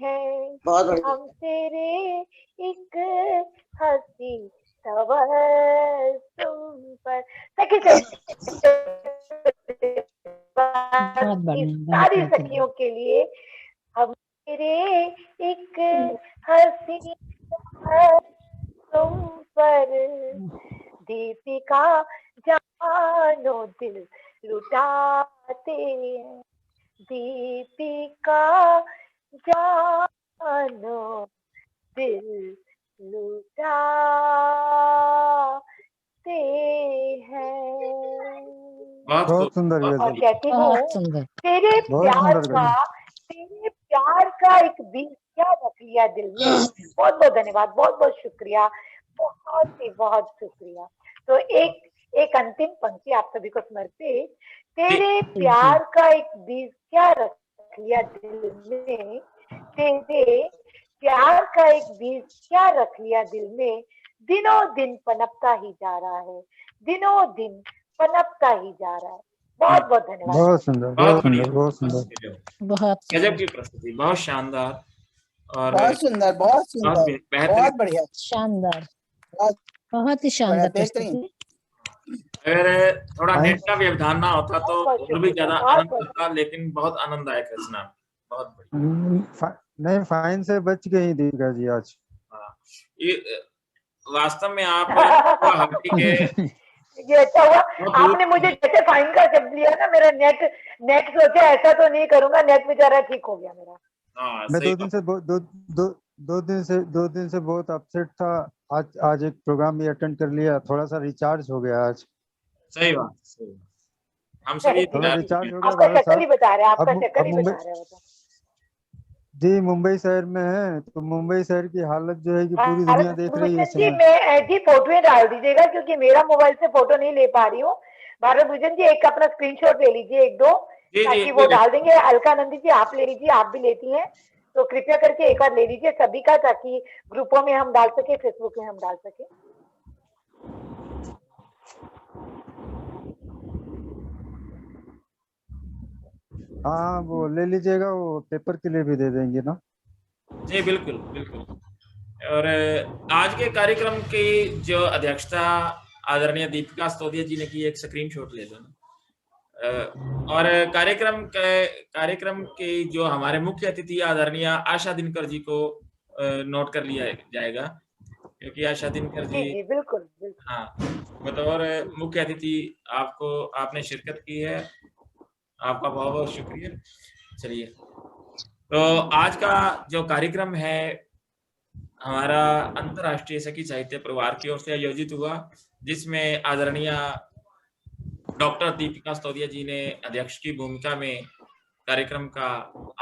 हैं। हम तेरे एक हंसी तबस्सुम पर सारी सखियों के लिए हम तेरे एक हंसी तबस्सुम पर दीपिका जानो दिल लुटाते हैं। दीपिका जानो दिल लुटाते हैं। बहुत सुंदर और कहती हूँ तेरे प्यार का एक बीज क्या रख लिया दिल में। बहुत बहुत धन्यवाद, बहुत बहुत शुक्रिया, बहुत शुक्रिया। तो एक अंतिम पंक्ति आप सभी को समर्पित। तेरे प्यार का एक बीज क्या रख लिया दिल में, तेरे प्यार का एक बीज क्या रख लिया दिल में, दिनों दिन पनपता ही जा रहा है, दिनों दिन पनपता ही जा रहा है। बहुत बहुत धन्यवाद। बहुत सुंदर, बहुत सुंदर, बहुत सुंदर, बहुत गजब की प्रस्तुति, बहुत शानदार और बहुत सुंदर, बहुत सुंदर, बहुत बढ़िया, शानदार, बहुत ही शानदार प्रस्तुति। अगर थोड़ा नेट का व्यवधान ना होता तो और भी ज्यादा आनंद आता, लेकिन बहुत आनंददायक रचना, बहुत बढ़िया। नहीं, फाइन से बच गई दीपिका जी आज। ये वास्तव में आप के ये अच्छा हुआ आपने मुझे जैसे फाइन का शब्द लिया ना, मेरा नेट सोचा ऐसा तो नहीं करूंगा, नेट बेचारा ठीक हो गया मेरा। मैं दो दिन से बहुत अपसेट था। आज एक प्रोग्राम भी अटेंड कर लिया, थोड़ा सा रिचार्ज हो गया आज। सही बात, सही बात। हम सभी रिचार्ज हो गया। आपका शक्ल ही बता रहे हैं, आपका शक्ल ही बता रहे हैं। जी मुंबई शहर में है, तो मुंबई शहर की हालत जो है कि पूरी दुनिया देख रही है। जी मैं जी फोटो डाल दीजिएगा क्योंकि मेरा मोबाइल से फोटो नहीं ले पा रही हूँ। भारत भूषण जी एक अपना स्क्रीनशॉट ले लीजिए, एक दो, ताकि वो डाल देंगे। अलकानंदी जी आप ले लीजिए, आप भी लेती हैं तो कृपया करके एक बार ले लीजिए सभी का, ताकि ग्रुपों में हम डाल सके, फेसबुक में हम डाल सके। हाँ वो ले लीजिएगा, वो पेपर के लिए भी दे देंगे ना। जी बिल्कुल बिल्कुल। और आज के कार्यक्रम की जो अध्यक्षता आदरणीय दीपिका स्तोदिया जी ने की, एक स्क्रीनशॉट ले लो ना। और कार्यक्रम के जो हमारे मुख्य अतिथि आदरणीय आशा दिनकर जी को नोट कर लिया जाएगा, क्योंकि आशा दिनकर जी बिल्कुल हाँ बतौर मुख्य अतिथि आपने शिरकत की है, आपका बहुत बहुत शुक्रिया। चलिए, तो आज का जो कार्यक्रम है हमारा अंतर्राष्ट्रीय सखी साहित्य परिवार की ओर से आयोजित हुआ, जिसमें आदरणीय डॉक्टर दीपिका स्तोदिया जी ने अध्यक्ष की भूमिका में कार्यक्रम का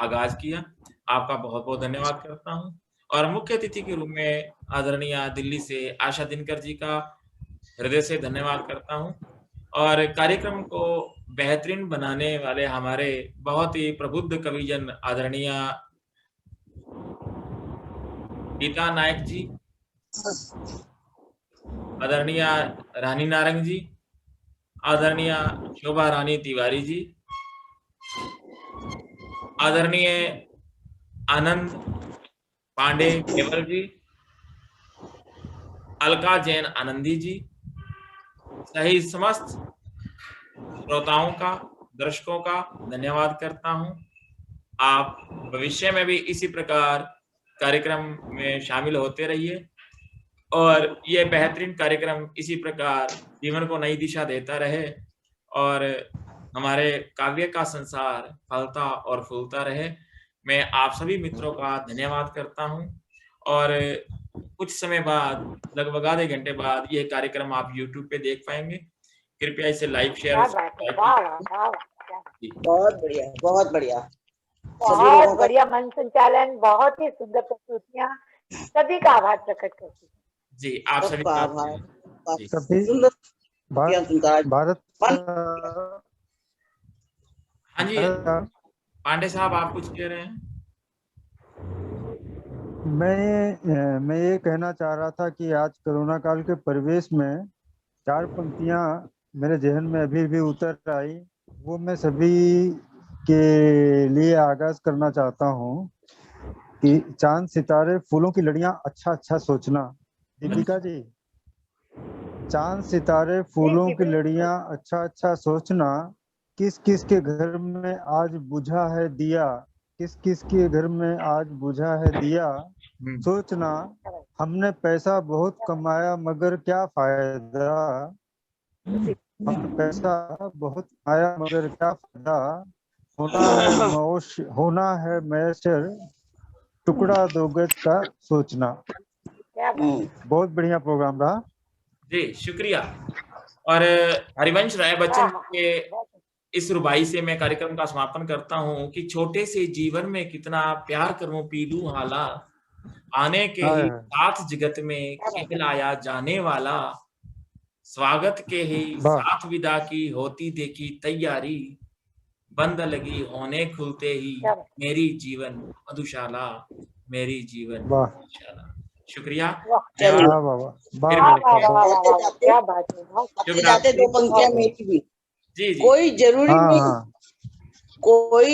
आगाज किया। आपका बहुत बहुत धन्यवाद करता हूं। और मुख्य अतिथि के रूप में आदरणीय दिल्ली से आशा दिनकर जी का हृदय से धन्यवाद करता हूं। और कार्यक्रम को बेहतरीन बनाने वाले हमारे बहुत ही प्रबुद्ध कविजन आदरणीय गीता नायक जी, आदरणीय रानी नारंग जी, आदरणीय शोभा रानी तिवारी जी, आदरणीय आनंद पांडे केवल जी, अलका जैन आनंदी जी सही समस्त श्रोताओं का, दर्शकों का धन्यवाद करता हूं। आप भविष्य में भी इसी प्रकार कार्यक्रम में शामिल होते रहिए और ये बेहतरीन कार्यक्रम इसी प्रकार जीवन को नई दिशा देता रहे और हमारे काव्य का संसार फलता और फूलता रहे। मैं आप सभी मित्रों का धन्यवाद करता हूं और कुछ समय बाद, लगभग आधे घंटे बाद, ये कार्यक्रम आप YouTube पे देख पाएंगे। कृपया इसे लाइक शेयर बहुत बढ़िया, बहुत बढ़िया, बहुत बढ़िया मन संचालन, बहुत ही सुंदर प्रस्तुतियां, सभी का आभार प्रकट करती हूँ। जी, आप सभी का आभार। भारत हाँ जी पांडे साहब, आप कुछ कह रहे हैं? मैं ये कहना चाह रहा था कि आज कोरोना काल के परिवेश में 4 पंक्तियां मेरे जहन में अभी भी उतर आई, वो मैं सभी के लिए आगाज करना चाहता हूँ कि चांद सितारे फूलों की लड़ियां अच्छा अच्छा सोचना। दीपिका जी, चांद सितारे फूलों की लड़ियां अच्छा अच्छा सोचना, किस किस के घर में आज बुझा है दिया, किस किस के घर में आज बुझा है दिया, सोचना हमने पैसा बहुत कमाया मगर क्या फायदा, हमने पैसा बहुत कमाया मगर क्या फायदा, होना है मैसर टुकड़ा दो गज का सोचना। बहुत बढ़िया प्रोग्राम रहा जी, शुक्रिया। और हरिवंश राय बच्चन के इस रुबाई से मैं कार्यक्रम का समापन करता हूँ कि छोटे से जीवन में कितना प्यार करूं पी लूं हाला, आने के ही साथ जगत में कहलाया जाने वाला, स्वागत के ही साथ विदा की होती देखी तैयारी, बंद लगी होने खुलते ही मेरी जीवन मधुशाला, मेरी जीवन मधुशाला। शुक्रिया। जाते 2 पंक्तियां मेरी भी। जी जी। कोई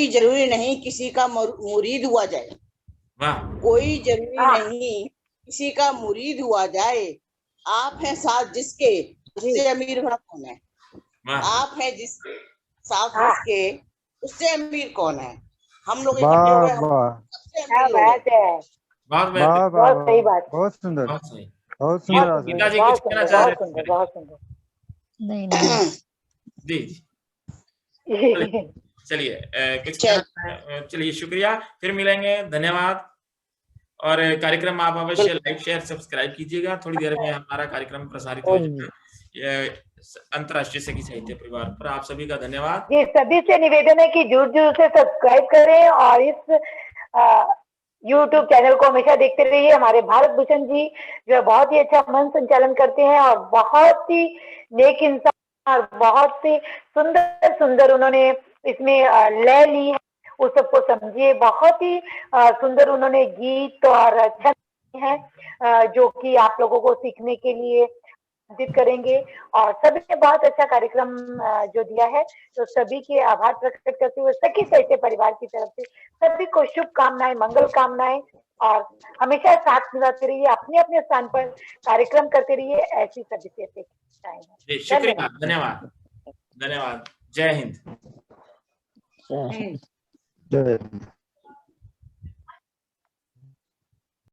जरूरी नहीं किसी का मुरीद हुआ जाए, कोई जरूरी नहीं किसी का मुरीद हुआ जाए, आप हैं साथ जिसके उससे अमीर होना कौन है, आप हैं जिस साथ जिसके उससे अमीर कौन है, हम लोग इकट्ठे हो गए, सबसे अमीर हो गए। बहुत सही बात, बहुत सुंदर, बहुत सुंदर, बहुत सुंदर। नहीं जी चलिए कुछ चलिए, शुक्रिया, फिर मिलेंगे, धन्यवाद। और कार्यक्रम आप अवश्य लाइक शेयर सब्सक्राइब कीजिएगा। थोड़ी देर में हमारा कार्यक्रम प्रसारित हो जाएगा अंतर्राष्ट्रीय सखी साहित्य परिवार पर। आप सभी का धन्यवाद। जी, सभी से निवेदन है कि जरूर से सब्सक्राइब करें और इस YouTube चैनल को हमेशा देखते रहिए। हमारे भारत भूषण जी जो है बहुत ही अच्छा मन संचालन करते हैं और बहुत ही नेक इंसान और बहुत ही सुंदर सुंदर उन्होंने इसमें लय ली है, उस सबको समझिए। बहुत ही सुंदर उन्होंने गीत और छंद है जो कि आप लोगों को सीखने के लिए करेंगे और सभी ने बहुत अच्छा कार्यक्रम जो दिया है, तो सभी के आभार प्रकट करते हुए सखी साहित्य परिवार की तरफ से सभी को शुभकामनाएं, मंगल कामनाएं और हमेशा साथ निभाते रहिए, अपने अपने स्थान पर कार्यक्रम करते रहिए, ऐसी सभी से अपेक्षाएं हैं। शुक्रिया, धन्यवाद, धन्यवाद। जय हिंद। जय हिंद।